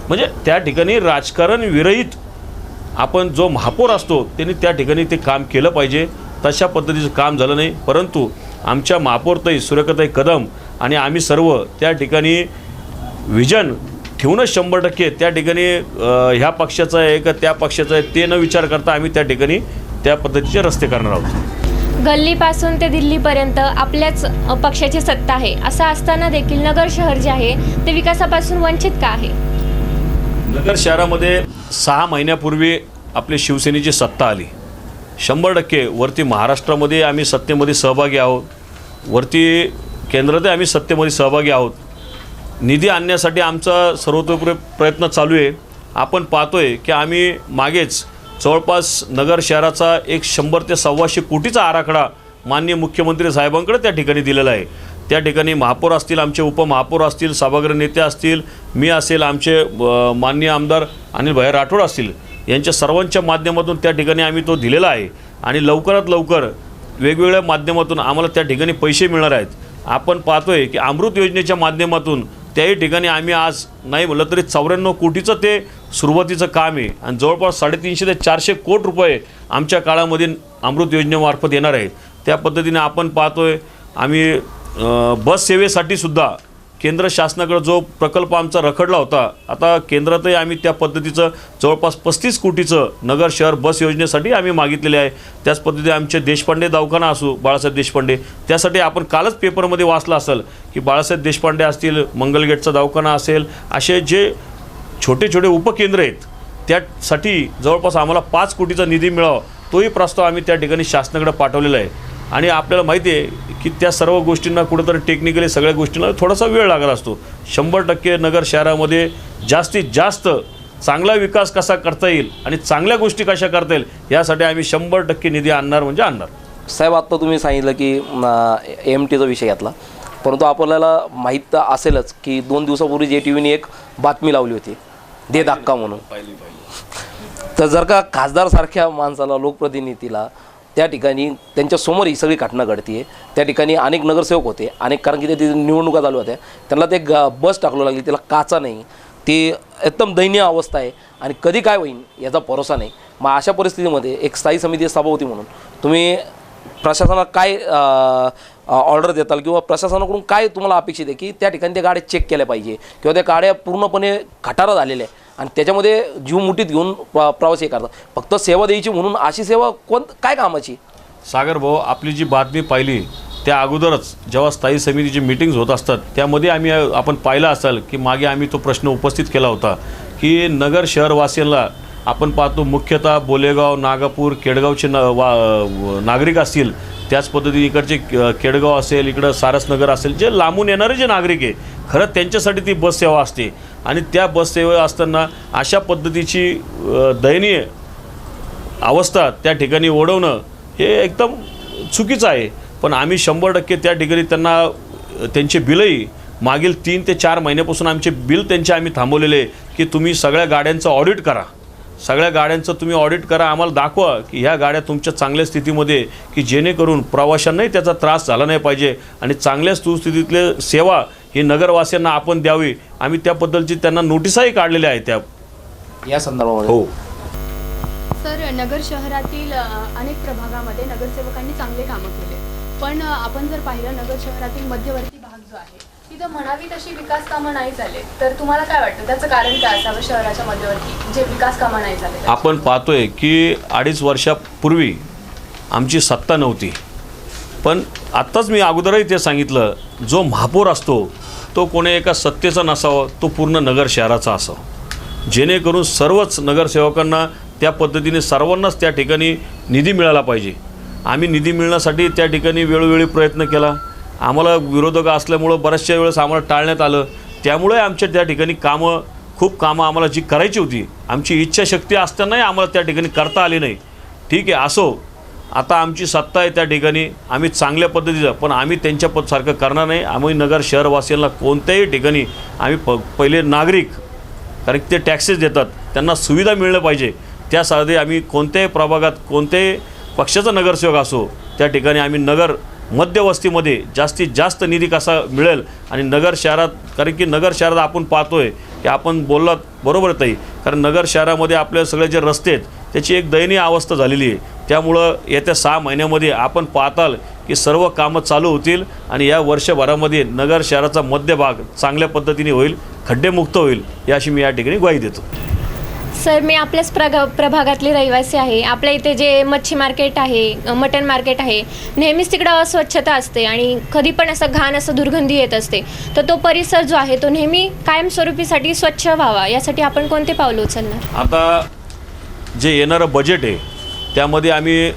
म्हणजे त्या ठिकाणी राजकारण विरहित आपण जो महापौर असतो त्यांनी त्या ठिकाणी ते काम केलं पाहिजे. तशा पद्धतीचं काम झालं नाही. परंतु आमच्या महापौरताई सुरेखाताई कदम आणि आम्ही सर्व त्या ठिकाणी विजन ठेवूनच 100% त्या ठिकाणी ह्या पक्षाचं आहे का त्या पक्षाचं आहे ते न विचार करता आम्ही त्या ठिकाणी त्या पद्धतीचे रस्ते करणार आहोत. गल्लीपासून ते दिल्लीपर्यंत आपल्याच पक्षाची सत्ता आहे, असं असताना देखील नगर शहर जे आहे ते विकासापासून वंचित का आहे? नगर शहरामध्ये 6 महिन्यापूर्वी आपली शिवसेनेची सत्ता आली. 100% वरती महाराष्ट्रामध्ये आम्ही सत्तेमध्ये सहभागी आहोत, वरती केंद्रातही आम्ही सत्तेमध्ये सहभागी आहोत. निधी आणण्यासाठी आमचा सर्वतोपरी प्रयत्न चालू आहे. आपण पाहतोय की आम्ही मागेच जवळपास नगर शहराचा एक 100 ते 125 कोटीचा आराखडा माननीय मुख्यमंत्री साहेबांकडे त्या ठिकाणी दिलेला आहे. त्या ठिकाणी महापौर असतील, आमचे उपमहापौर असतील, सभागृह नेते असतील, मी असेल, आमचे माननीय आमदार अनिल भाई राठोड असतील, यांच्या सर्वांच्या माध्यमातून त्या ठिकाणी आम्ही तो दिलेला आहे. आणि लवकरात लवकर वेगवेगळ्या माध्यमातून आम्हाला त्या ठिकाणी पैसे मिळणार आहेत. आपण पाहतोय की अमृत योजनेच्या माध्यमातून त्याही ठिकाणी आम्ही आज नाही म्हटलं तरी 94 कोटीचं ते सुरुवातीचं काम आहे आणि जवळपास 350 ते 400 कोटी रुपये आमच्या काळामध्ये अमृत योजनेमार्फत येणार आहे. त्या पद्धतीने आपण पाहतोय आम्ही बस सेवेसाठी सुद्धा केंद्र शासनाकडे जो प्रकल्प आमचा रखडला होता, आता केंद्रातही आम्ही त्या पद्धतीचं जवळपास 35 कोटीचं नगर शहर बस योजनेसाठी आम्ही मागितलेले आहे. त्याच पद्धतीने आमचे देशपांडे दवाखाना असो, बाळासाहेब देशपांडे, त्यासाठी आपण कालच पेपरमध्ये वाचलं असेल की बाळासाहेब देशपांडे असतील, मंगलगेटचा दवाखाना असेल, असे जे छोटे छोटे उपकेंद्र आहेत त्यासाठी जवळपास आम्हाला 5 कोटीचा निधी मिळावा, तोही प्रस्ताव आम्ही त्या ठिकाणी शासनाकडे पाठवलेला आहे. आणि आपल्याला माहिती आहे की त्या सर्व गोष्टींना कुठंतरी टेक्निकली सगळ्या गोष्टींना थोडासा वेळ लागला असतो. 100% नगर शहरामध्ये जास्तीत जास्त चांगला विकास कसा करता येईल आणि चांगल्या गोष्टी कशा करता येईल यासाठी आम्ही 100% निधी आणणार म्हणजे आणणार. साहेब, आत्ता तुम्ही सांगितलं की AMTचा विषय घेतला, परंतु आपल्याला माहीत असेलच की 2 दिवसापूर्वी JTVने एक बातमी लावली होती, दे धक्का म्हणून. तर जर का खासदारसारख्या माणसाला, लोकप्रतिनिधीला त्या ठिकाणी त्यांच्यासमोर ही सगळी घटना घडते, त्या ठिकाणी अनेक नगरसेवक होते, कारण की ते निवडणुका चालू होत्या, त्यांना ते बस टाकू लागली, त्याला काचा नाही, ती एकदम दयनीय अवस्था आहे आणि कधी काय होईल याचा भरोसा नाही. मग अशा परिस्थितीमध्ये एक स्थायी समिती सभापती म्हणून तुम्ही प्रशासनाला काय ऑर्डर देताल किंवा प्रशासनाकडून काय तुम्हाला अपेक्षित आहे की त्या ठिकाणी त्या गाड्या चेक केल्या पाहिजे किंवा त्या गाड्या पूर्णपणे खटारा झालेल्या आहे आणि त्याच्यामध्ये जीव मुठीत घेऊन प्रवासी करतात, फक्त सेवा द्यायची म्हणून अशी सेवा काय कामाची? सागर भाऊ, आपली जी बातमी पाहिली त्या अगोदरच जेव्हा स्थायी समितीची मीटिंग्स होत असतात त्यामध्ये आपण पाहिलं असाल की मागे आम्ही तो प्रश्न उपस्थित केला होता की नगर शहरवासियांना आपण पाहतो मुख्यतः बोलेगाव, नागापूर, केडगावचे नागरिक असतील, त्याच पद्धतीने इकडचे केडगाव असेल, इकडं सारसनगर असेल, जे लांबून येणारे जे नागरिक आहे खरं त्यांच्यासाठी ती बस सेवा असते आणि त्या बस सेवा असताना अशा पद्धतीची दयनीय अवस्था त्या ठिकाणी ओढवणं हे एकदम चुकीचं आहे. पण आम्ही 100% त्या ठिकाणी त्यांना त्यांचे बिलही मागील 3 ते 4 महिन्यापासून आमचे बिल त्यांचे आम्ही थांबवलेले की तुम्ही सगळ्या गाड्यांचं ऑडिट करा, सगळ्या गाड्यांचं तुम्ही ऑडिट करा, आम्हाला दाखवा की ह्या गाड्या तुमच्या चांगल्या स्थितीमध्ये, की जेणेकरून प्रवाशांनाही त्याचा त्रास झाला नाही पाहिजे आणि चांगल्या सुस्थितीतले सेवा ही नगरवासियांना आपण द्यावी. आम्ही त्याबद्दलची त्यांना नोटिसाही काढलेल्या आहेत त्या या संदर्भामध्ये. हो सर, नगर शहरातील अनेक प्रभागामध्ये नगरसेवकांनी चांगले कामं केले, पण आपण जर पाहिलं नगर शहरातील मध्यवर्ती भाग जो आहे तिथं म्हणावी तशी विकास कामं नाही झाले, तर तुम्हाला काय वाटतं त्याचं कारण काय असावं? शहराच्या मध्यवर्ती जे विकास कामं नाही झाले, आपण पाहतोय की 2.5 वर्षापूर्वी आमची सत्ता नव्हती, पण आत्ताच मी अगोदरही ते सांगितलं, जो महापौर असतो तो कोणी एका सत्तेचा नसावा, तो पूर्ण नगर शहराचा असावा, जेणेकरून सर्वच नगरसेवकांना त्या पद्धतीने सर्वांनाच त्या ठिकाणी निधी मिळाला पाहिजे. आम्ही निधी मिळण्यासाठी त्या ठिकाणी वेळोवेळी प्रयत्न केला, आम्हाला विरोधक असल्यामुळं बऱ्याचशा वेळेस आम्हाला टाळण्यात आलं, त्यामुळे आमच्या त्या ठिकाणी खूप कामं आम्हाला जी करायची होती, आमची इच्छाशक्ती असतानाही आम्हाला त्या ठिकाणी करता आली नाही. ठीक आहे, असो, आता आमची सत्ता आहे त्या ठिकाणी, आम्ही चांगल्या पद्धतीचं, पण आम्ही त्यांच्या सारखं करणार नाही. आम्ही नगर शहरवासियांना कोणत्याही ठिकाणी आम्ही पहिले नागरिक, कारण ते टॅक्सेस देतात, त्यांना सुविधा मिळलं पाहिजे, त्यासाठी आम्ही कोणत्याही प्रभागात कोणत्याही पक्षाचा नगरसेवक असो त्या ठिकाणी आम्ही नगर मध्यवस्तीमध्ये जास्तीत जास्त निधी कसा मिळेल आणि नगर शहरात, कारण की नगर शहरात आपण पाहतोय की आपण बोललात बरोबर ताई, कारण नगर शहरामध्ये आपले सगळे जे रस्ते आहेत त्याची एक दयनीय अवस्था झालेली आहे. त्यामुळं येत्या 6 महिन्यामध्ये आपण पाहताल की सर्व कामं चालू होतील आणि या वर्षभरामध्ये नगर शहराचा मध्यभाग चांगल्या पद्धतीने होईल खड्डेमुक्त होईल ही अशी मी या ठिकाणी ग्वाही देतो. सर, मी आपल्याच प्रभागातली रहिवासी आहे. आपल्या इथे जे मच्छी मार्केट आहे, मटण मार्केट आहे, नेहमीच तिकडं अस्वच्छता असते आणि कधी पण असं घाण असं दुर्गंधी येत असते. तर तो परिसर जो आहे तो नेहमी कायमस्वरूपीसाठी स्वच्छ व्हावा यासाठी आपण कोणते पावलं उचलणार? आता जे येणारं बजेट आहे त्यामध्ये आम्ही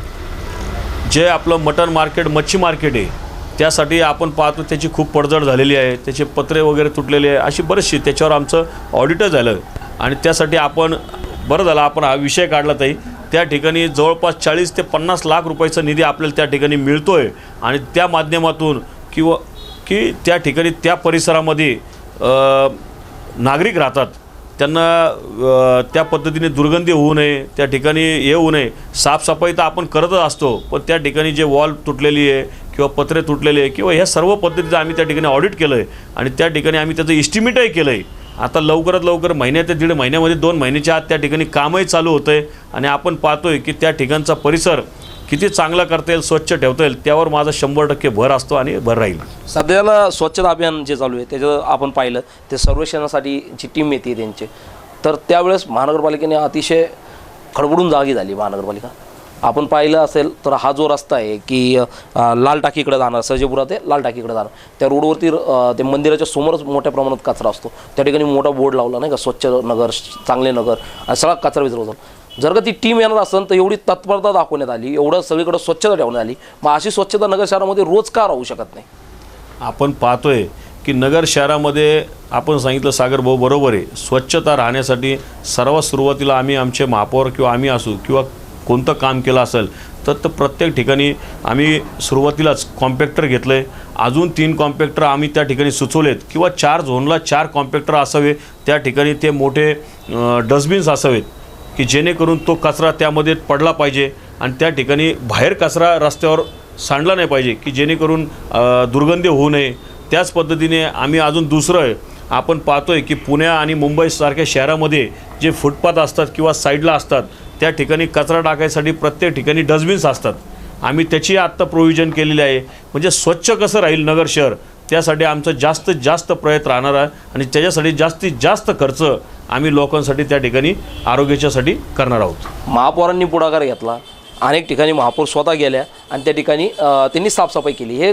जे आपलं मटण मार्केट, मच्छी मार्केट आहे त्यासाठी आपण पाहतो त्याची खूप पडझड झालेली आहे, त्याचे पत्रे वगैरे तुटलेले आहे, अशी बरीचशी त्याच्यावर आमचं ऑडिटर झालं आणि त्यासाठी आपण बरं झालं आपण हा विषय काढला ताई. त्या ठिकाणी जवळपास 40 ते 50 लाख रुपयाचा निधी आपल्याला त्या ठिकाणी मिळतो आहे आणि त्या माध्यमातून की त्या ठिकाणी त्या परिसरामध्ये नागरिक राहतात, त्यांना त्या पद्धतीने दुर्गंधी होऊ नये, त्या ठिकाणी हे होऊ नये. साफसफाई तर आपण करतच असतो, पण त्या ठिकाणी जे वॉल तुटलेली आहे किंवा पत्रे तुटलेले आहे किंवा ह्या सर्व पद्धतीचं आम्ही त्या ठिकाणी ऑडिट केलं आहे आणि त्या ठिकाणी आम्ही त्याचं इस्टिमेटही केलं आहे. आता लवकरात लवकर महिन्या ते दीड महिन्यामध्ये 2 महिन्याच्या आत त्या ठिकाणी कामही चालू होतं आहे आणि आपण पाहतो आहे की त्या ठिकाणचा परिसर किती चांगला करता येईल, स्वच्छ ठेवता येईल, त्यावर माझा 100% भर असतो आणि भर राहील. सध्याला स्वच्छता अभियान जे चालू आहे त्याचं आपण पाहिलं ते सर्वेक्षणासाठी जी टीम येते त्यांची, तर त्यावेळेस महानगरपालिकेने अतिशय खडबडून जागी झाली महानगरपालिका. आपण पाहिलं असेल तर हा जो रस्ता आहे की लाल टाकीकडे जाणार, सर्जेपुरा ते लाल टाकीकडे जाणार, त्या रोडवरती ते मंदिराच्या समोरच मोठ्या प्रमाणात कचरा असतो. त्या ठिकाणी मोठा बोर्ड लावला नाही का, स्वच्छ नगर, चांगले नगर, आणि सगळा कचरा विचार होतो. जर का ती टीम येणार असेल तर एवढी तत्परता दाखवण्यात आली, एवढं सगळीकडे स्वच्छता ठेवण्यात आली, मग अशी स्वच्छता नगर शहरामध्ये रोज का राहू शकत नाही? आपण पाहतोय की नगर शहरामध्ये आपण सांगितलं सागर भाऊ बरोबर आहे, स्वच्छता राहण्यासाठी सर्वात सुरुवातीला आम्ही आमचे महापौर किंवा आम्ही असू किंवा कोणतं काम केलं असेल तर प्रत्येक ठिकाणी आम्ही सुरुवातीलाच कॉम्पॅक्टर घेतलं आहे. अजून 3 कॉम्पॅक्टर आम्ही त्या ठिकाणी सुचवलेत किंवा 4 झोनला 4 कॉम्पॅक्टर असावे. त्या ठिकाणी ते मोठे डस्टबिन्स असावेत की जेणेकरून तो कचरा त्यामध्ये पडला पाहिजे आणि त्या ठिकाणी बाहेर कचरा रस्त्यावर सांडला नाही पाहिजे की जेणेकरून दुर्गंधी होऊ नये. त्याच पद्धतीने आम्ही अजून दुसरं आपण पाहतोय की पुणे आणि मुंबईसारख्या शहरामध्ये जे फुटपाथ असतात किंवा साईडला असतात त्या ठिकाणी कचरा टाकायसाठी प्रत्येक ठिकाणी डस्टबिन्स असतात. आम्ही त्याची आत्ता प्रोव्हिजन केलेली आहे. म्हणजे स्वच्छ कसं राहील नगर शहर त्यासाठी आमचा जास्तीत जास्त प्रयत्न राहणार आहे आणि त्याच्यासाठी जास्तीत जास्त खर्च आम्ही लोकांसाठी त्या ठिकाणी आरोग्याच्यासाठी करणार आहोत. महापौरांनी पुढाकार घेतला, अनेक ठिकाणी महापौर स्वतः गेल्या आणि त्या ठिकाणी त्यांनी साफसफाई केली. हे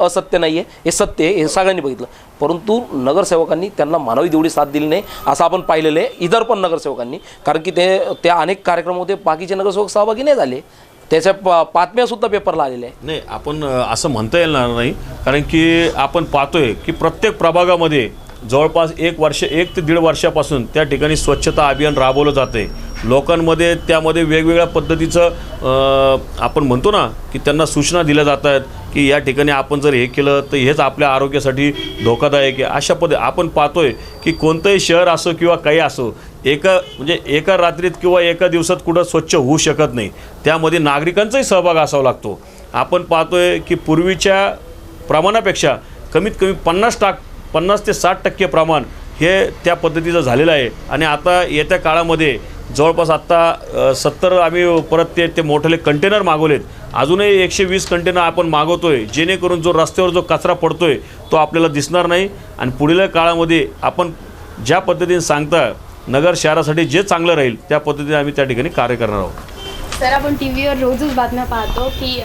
असत्य नाही आहे, हे सत्य आहे, हे सगळ्यांनी बघितलं. परंतु नगरसेवकांनी त्यांना मानवी तेवढी साथ दिली नाही असं आपण पाहिलेलं आहे इतर पण नगरसेवकांनी. कारण की त्या अनेक कार्यक्रमामध्ये बाकीचे नगरसेवक सहभागी नाही झाले, त्याच्या बातम्यासुद्धा पेपरला आलेल्या आहे. नाही, आपण असं म्हणता येणार नाही, कारण की आपण पाहतोय की प्रत्येक प्रभागामध्ये जवळपास 1 ते 1.5 वर्षापासून त्या ठिकाणी स्वच्छता अभियान राबवलं जाते. लोकांमध्ये त्यामध्ये वेगवेगळ्या पद्धतीचं आपण म्हणतो ना की त्यांना सूचना दिल्या जात आहेत की या ठिकाणी आपण जर हे केलं तर हेच आपल्या आरोग्यासाठी धोकादायक आहे. अशा आपण पाहतोय की कोणतंही शहर असो किंवा काही असो एका रात्रीत किंवा एका दिवसात कुठं स्वच्छ होऊ शकत नाही. त्यामध्ये नागरिकांचाही सहभाग असावा लागतो. आपण पाहतोय की पूर्वीच्या प्रमाणापेक्षा कमीत कमी 50 ते 60% प्रमाण हे त्या पद्धतीचं झालेलं आहे आणि आता येत्या काळामध्ये जवळपास आत्ता 70 आम्ही परत ते मोठे कंटेनर मागवलेत. अजूनही 120 कंटेनर आपण मागवतोय जेणेकरून जो रस्त्यावर जो कचरा पडतोय तो आपल्याला दिसणार नाही आणि पुढील काळामध्ये आपण ज्या पद्धतीने सांगता नगर शहरासाठी जे चांगलं राहील त्या पद्धतीने आम्ही त्या ठिकाणी कार्य करणार आहोत. सर, आपण टीव्हीवर रोजच बातम्या पाहतो की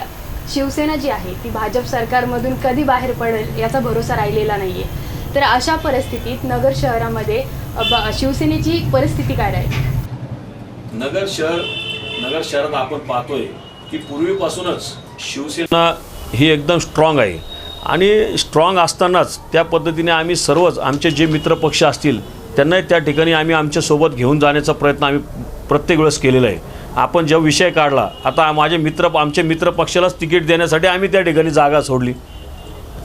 शिवसेना जी आहे ती भाजप सरकारमधून कधी बाहेर पडेल याचा भरोसा राहिलेला नाही आहे. तर अशा परिस्थितीत नगर शहरामध्ये शिवसेनेची परिस्थिती काय राहील? नगर शहरात आपण पाहतोय की पूर्वीपासूनच शिवसेना ही एकदम स्ट्रॉंग आहे आणि स्ट्रॉंग असतानाच त्या पद्धतीने आम्ही सर्वच आमचे जे मित्रपक्ष असतील त्यांनाही त्या ठिकाणी आम्ही आमच्यासोबत घेऊन जाण्याचा प्रयत्न आम्ही प्रत्येक वेळेस केलेला आहे. आपण जेव्हा विषय काढला आता आमचे मित्रपक्षालाच तिकीट देण्यासाठी आम्ही त्या ठिकाणी जागा सोडली.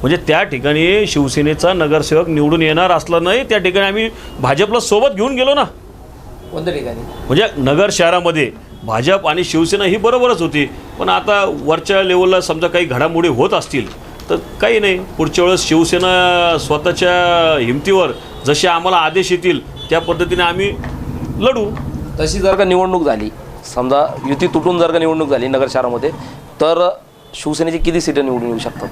म्हणजे त्या ठिकाणी शिवसेनेचा नगरसेवक निवडून येणार असला नाही त्या ठिकाणी आम्ही भाजपला सोबत घेऊन गेलो ना. कोणत्या ठिकाणी म्हणजे नगर शहरामध्ये भाजप आणि शिवसेना ही बरोबरच होती. पण आता वरच्या लेवलला समजा काही घडामोडी होत असतील तर काही नाही, पुढच्या वेळेस शिवसेना स्वतःच्या हिमतीवर जसे आम्हाला आदेश येतील त्या पद्धतीने आम्ही लढू. तशी जर का निवडणूक झाली, समजा युती तुटून जर का निवडणूक झाली नगर शहरामध्ये, तर शिवसेनेची किती सीटं निवडून येऊ शकतात?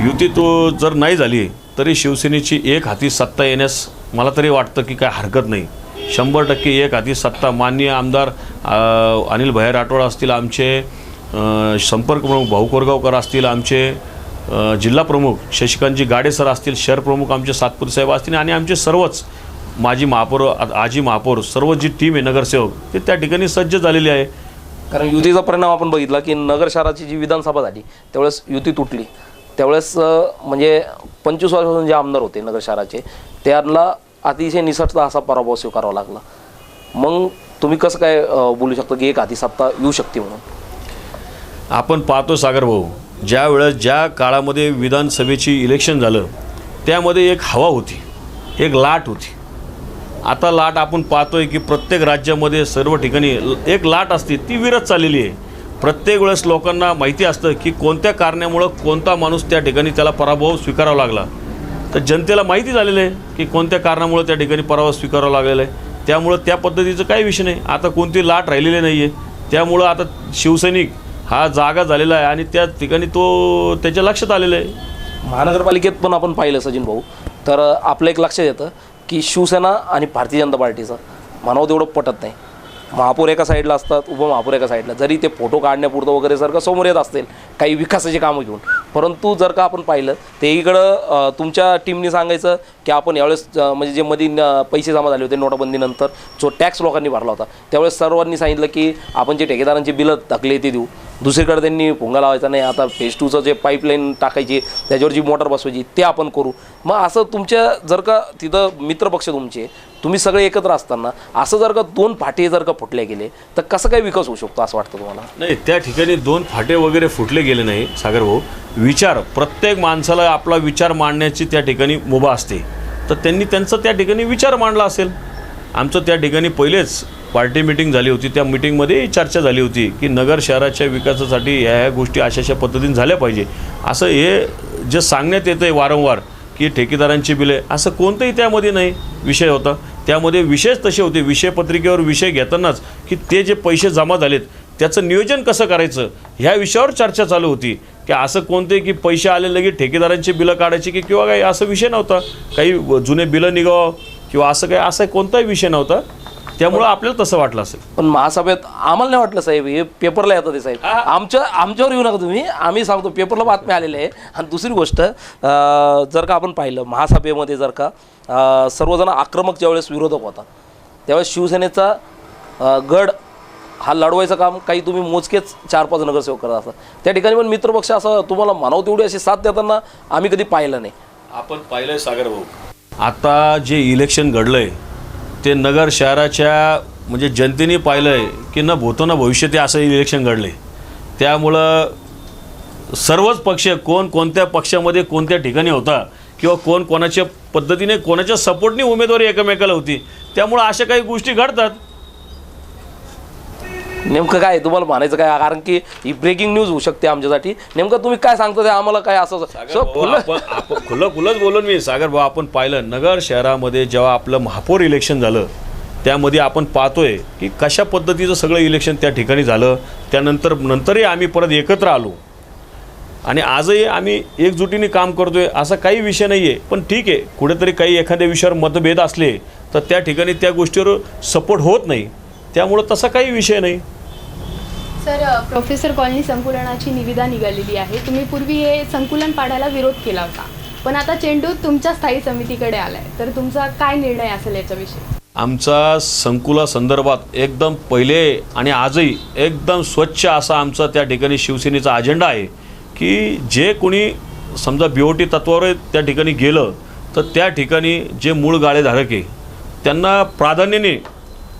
युती तो जर नाही झाली तरी शिवसेनेची एक हाती सत्ता येण्यास मला तरी वाटतं की काय हरकत नाही. 100% एक हाती सत्ता. माननीय आमदार अनिल भैया राठोड असतील, आमचे संपर्क प्रमुख भाऊ कोरगावकर असतील, आमचे जिल्हा प्रमुख शशिकांतजी गाडे सर असतील, शहर प्रमुख आमचे सातपुते साहेब असतील आणि आमचे सर्वच माजी महापौर, आजी महापौर, सर्व जी टीम आहे नगरसेवक ते त्या ठिकाणी सज्ज झालेली आहे. कारण युतीचा परिणाम आपण बघितला की नगर शहराची जी विधानसभा झाली त्यावेळेस युती तुटली. त्यावेळेस म्हणजे 25 वर्षापासून जे आमदार होते नगर शहराचे त्यांना अतिशय निसटता असा पराभव स्वीकारावा लागला. मग तुम्ही कसं काय बोलू शकता की एक हाती सत्ता येऊ शकते म्हणून? आपण पाहतो सागर भाऊ, ज्या वेळेस ज्या काळामध्ये विधानसभेची इलेक्शन झालं त्यामध्ये एक हवा होती, एक लाट होती. आता लाट आपण पाहतोय की प्रत्येक राज्यामध्ये सर्व ठिकाणी एक लाट असते, ती विरत चाललेली आहे. प्रत्येक वेळेस लोकांना माहिती असतं की कोणत्या कारणामुळं कोणता माणूस त्या ठिकाणी त्याला पराभव स्वीकारावा लागला. तर जनतेला माहिती झालेलं आहे की कोणत्या कारणामुळं त्या ठिकाणी पराभव स्वीकारावा लागलेला आहे. त्यामुळं त्या पद्धतीचं काही विषय नाही. आता कोणती लाट राहिलेली नाही आहे. त्यामुळं आता शिवसैनिक हा जागा झालेला आहे आणि त्या ठिकाणी तो त्याच्या लक्षात आलेलं आहे. महानगरपालिकेत पण आपण पाहिलं सचिन भाऊ, तर आपलं एक लक्षात येतं की शिवसेना आणि भारतीय जनता पार्टीचं म्हणावं तेवढं पटत नाही. महापौर एका साईडला असतात, उपमहापौर एका साईडला, जरी ते फोटो काढण्यापुरतं वगैरे जर का समोर येत असतील काही विकासाची कामं घेऊन, परंतु जर का आपण पाहिलं ते इकडं तुमच्या टीमने सांगायचं की आपण यावेळेस म्हणजे जे मध्ये पैसे जमा झाले होते नोटाबंदीनंतर जो टॅक्स लोकांनी भरला होता त्यावेळेस सर्वांनी सांगितलं की आपण जे ठेकेदारांची बिलं थकले ते देऊ. दुसरीकडे त्यांनी भोंगा लावायचा नाही, आता फेज 2चं जे पाईपलाईन टाकायची त्याच्यावर जी मोटर बसवायची ते आपण करू. मग असं तुमच्या जर का तिथं मित्रपक्ष तुमचे तुम्ही सगळे एकत्र असताना असं जर का दोन फाटे जर का फुटले गेले तर कसं काय विकास होऊ शकतो असं वाटतं तुम्हाला? नाही, त्या ठिकाणी दोन फाटे वगैरे फुटले गेले नाही सागर भाऊ. विचार, प्रत्येक माणसाला आपला विचार मांडण्याची त्या ठिकाणी मुभा असते. तर त्यांनी त्यांचा त्या ठिकाणी विचार मांडला असेल. आमचं त्या ठिकाणी पहिलेच पार्टी मिटिंग झाली होती. त्या मिटिंगमध्ये चर्चा झाली होती की नगर शहराच्या विकासासाठी ह्या गोष्टी अशा पद्धतीने झाल्या पाहिजे. असं हे जे सांगण्यात येतं आहे वारंवार की ठेकेदारांची बिले, असं कोणतंही त्यामध्ये नाही विषय होता. त्यामध्ये विषयच तसे होते, विषयपत्रिकेवर विषय घेतानाच की ते जे पैसे जमा झालेत त्याचं नियोजन कसं करायचं ह्या विषयावर चर्चा चालू होती. की असं कोणते की पैसे आले लगेच ठेकेदारांची बिलं काढायची की किंवा काही असं विषय नव्हता. काही जुने बिलं निघावं किंवा असं काही असा कोणताही विषय नव्हता. त्यामुळं आपल्याला तसं वाटलं असेल. पण महासभेत आम्हाला नाही वाटलं साहेब, हे पेपरला येतं ते साहेब, आमच्यावर येऊ नका तुम्ही, आम्ही सांगतो पेपरला बातमी आलेली आहे. आणि दुसरी गोष्ट जर का आपण पाहिलं महासभेमध्ये जर का सर्वजण आक्रमक ज्यावेळेस विरोधक होता त्यावेळेस शिवसेनेचा गड हा लढवायचं काम काही तुम्ही मोजकेच 4-5 नगरसेवक करत असतात. त्या ठिकाणी पण मित्रपक्ष असं तुम्हाला म्हणावं तेवढी अशी साथ देताना आम्ही कधी पाहिलं नाही. आपण पाहिलंय सागर भाऊ, आता जे इलेक्शन घडलंय ते नगर शहराच्या म्हणजे जनतेने पाहिलं आहे की न भूतो न भविष्य ते असं इलेक्शन घडले. त्यामुळं सर्वच पक्ष कोण कोणत्या पक्षामध्ये कोणत्या ठिकाणी होता किंवा कोण कोणाच्या पद्धतीने कोणाच्या सपोर्टने उमेदवारी एकमेकाला होती. त्यामुळं अशा काही गोष्टी घडतात. नेमकं काय तुम्हाला म्हणायचं काय, कारण की ही ब्रेकिंग न्यूज होऊ शकते आमच्यासाठी. नेमकं तुम्ही काय सांगता ते आम्हाला काय असं खुलंच बोलून मी सागर भाऊ, आपण पाहिलं नगर शहरामध्ये जेव्हा आपलं महापौर इलेक्शन झालं त्यामध्ये आपण पाहतोय की कशा पद्धतीचं सगळं इलेक्शन त्या ठिकाणी झालं. नंतरही आम्ही परत एकत्र आलो आणि आजही आम्ही एकजुटीने काम करतोय. असा काही विषय नाही आहे. पण ठीक आहे, कुठेतरी काही एखाद्या विषयावर मतभेद असले तर त्या ठिकाणी त्या गोष्टीवर सपोर्ट होत नाही. त्यामुळं तसा काही विषय नाही. सर, प्रोफेसर कॉलनी संकुलनाची निविदा निघालेली आहे. तुम्ही पूर्वी हे संकुलन पाडायला विरोध केला होता, पण आता चेंडू तुमच्या स्थायी समितीकडे आलाय, तर तुमचा काय निर्णय असेल याच्याविषयी? आमचा संकुलासंदर्भात एकदम पहिले आणि आजही एकदम स्वच्छ असा आमचा त्या ठिकाणी शिवसेनेचा अजेंडा आहे की जे कोणी समजा BOT तत्वावर त्या ठिकाणी गेलं तर त्या ठिकाणी जे मूळ गाळेधारक आहे त्यांना प्राधान्याने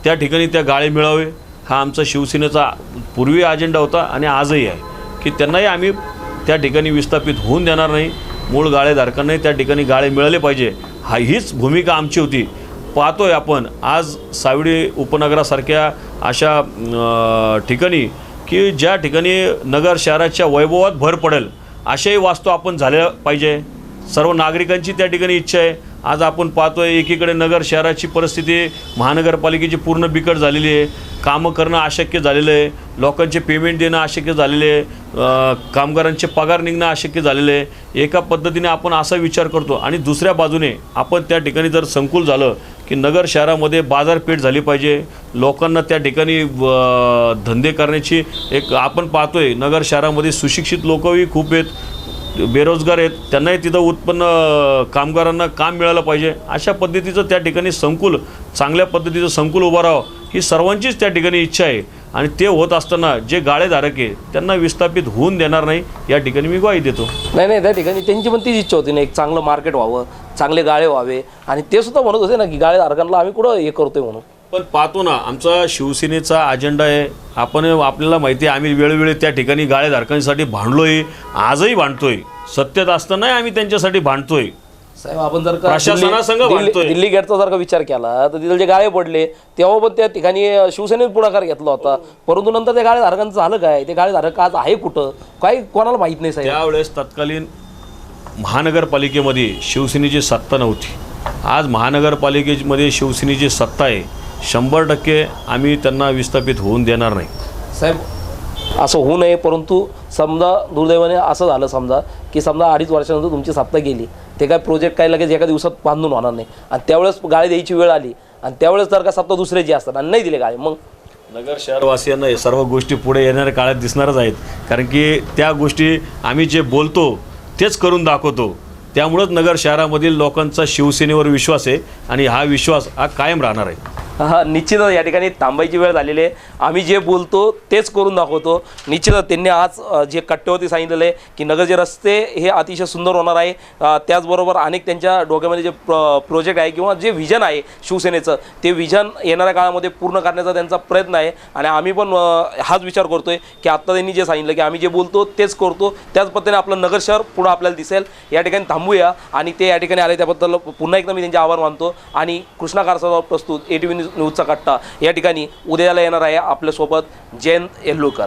त्या ठिकाणी त्या गाळे मिळावे. हा आमचा शिवसेनेचा पूर्वी अजेंडा होता आणि आजही आहे की त्यांनाही आम्ही त्या ठिकाणी विस्थापित होऊन देणार नाही. मूळ गाळेधारकांनाही त्या ठिकाणी गाळे मिळाले पाहिजे, हीच भूमिका आमची होती. पाहतोय आपण आज सावडी उपनगरासारख्या अशा ठिकाणी की ज्या ठिकाणी नगर शहराच्या वैभवात भर पडेल अशाही वास्तू आपण झाल्या पाहिजे. सर्व नागरिकांची त्या ठिकाणी इच्छा आहे. आज आपण पाहतोय एकीकडे नगर शहराची परिस्थिती महानगरपालिकेची पूर्ण बिकट झालेली आहे. कामं करणं अशक्य झालेलं आहे, लोकांचे पेमेंट देणं अशक्य झालेले आहे, कामगारांचे पगार निघणं अशक्य झालेलं आहे. एका पद्धतीने आपण असा विचार करतो आणि दुसऱ्या बाजूने आपण त्या ठिकाणी जर संकुल झालं की नगर शहरामध्ये बाजारपेठ झाली पाहिजे, लोकांना त्या ठिकाणी धंदे करण्याची एक आपण पाहतोय नगर शहरामध्ये सुशिक्षित लोकही खूप आहेत, बेरोजगार आहेत, त्यांनाही तिथं उत्पन्न कामगारांना काम मिळालं पाहिजे. अशा पद्धतीचं त्या ठिकाणी संकुल, चांगल्या पद्धतीचं संकुल उभं राहावं ही सर्वांचीच त्या ठिकाणी इच्छा आहे. आणि ते होत असताना जे गाळेधारक आहे त्यांना विस्थापित होऊन देणार नाही, या ठिकाणी मी ग्वाही देतो. नाही, त्या ठिकाणी त्यांची पण तीच इच्छा होती ना, एक चांगलं मार्केट व्हावं, चांगले गाळे व्हावे. आणि ते सुद्धा म्हणत होते ना की गाळेधारकांना आम्ही कुठं हे करतोय म्हणून. पण पाहतो ना, आमचा शिवसेनेचा अजेंडा आहे. आपल्याला माहिती आहे, आम्ही वेळोवेळी त्या ठिकाणी गाळेधारकांसाठी भांडलोय, आजही भांडतोय. सत्तेत असतानाही आम्ही त्यांच्यासाठी भांडतोय. साहेब, आपण जर का प्रशासनासंग भांडतोय. दिल्ली गेटचा जर का विचार केला तर तिथले जे गाळे पडले तेव्हा पण त्या ठिकाणी शिवसेनेने पुढाकार घेतला होता, परंतु नंतर त्या गाळेधारकांचं झालं काय? ते गाळेधारक आज आहे कुठं काय कोणाला माहीत नाही साहेब. त्यावेळेस तत्कालीन महानगरपालिकेमध्ये शिवसेनेची सत्ता नव्हती. आज महानगरपालिकेमध्ये शिवसेनेची सत्ता आहे. 100% आम्ही त्यांना विस्थापित होऊन देणार नाही. साहेब, असं होऊ नये, परंतु समजा दुर्दैवाने असं झालं समजा की समजा 2.5 वर्षानंतर तुमची सत्ता गेली, ते काय प्रोजेक्ट काय लगेच एका दिवसात बांधून होणार नाही, आणि त्यावेळेस गाळे द्यायची वेळ आली आणि त्यावेळेस जर का सत्ता दुसऱ्याची असतात आणि नाही दिले गाळे, मग नगर शहरवासियांना हे सर्व गोष्टी पुढे येणाऱ्या काळात दिसणारच आहेत. कारण की त्या गोष्टी आम्ही जे बोलतो तेच करून दाखवतो. त्यामुळंच नगर शहरामधील लोकांचा शिवसेनेवर विश्वास आहे आणि हा विश्वास हा कायम राहणार आहे. हा, निश्चितच या ठिकाणी थांबायची वेळ झालेली आहे. आम्ही जे बोलतो तेच करून दाखवतो. निश्चितच त्यांनी आज जे कट्ट्यावरती सांगितलेलं आहे की नगरचे रस्ते हे अतिशय सुंदर होणार आहे. त्याचबरोबर अनेक त्यांच्या डोक्यामध्ये जे प्रोजेक्ट आहे किंवा जे व्हिजन आहे शिवसेनेचं, ते व्हिजन येणाऱ्या काळामध्ये पूर्ण करण्याचा त्यांचा प्रयत्न आहे. आणि आम्ही पण हाच विचार करतो आहे की आत्ता त्यांनी जे सांगितलं की आम्ही जे बोलतो तेच करतो, त्याच पद्धतीने आपलं नगर शहर पुढं आपल्याला दिसेल. या ठिकाणी थांबूया आणि ते या ठिकाणी आले त्याबद्दल पुन्हा एकदा मी त्यांचे आभार मानतो. आणि कृष्णा कारसावर प्रस्तुत ATV न्यूजचा कट्टा या ठिकाणी उद्याला येणार आहे आपल्यासोबत जयंत येल्लूरकर.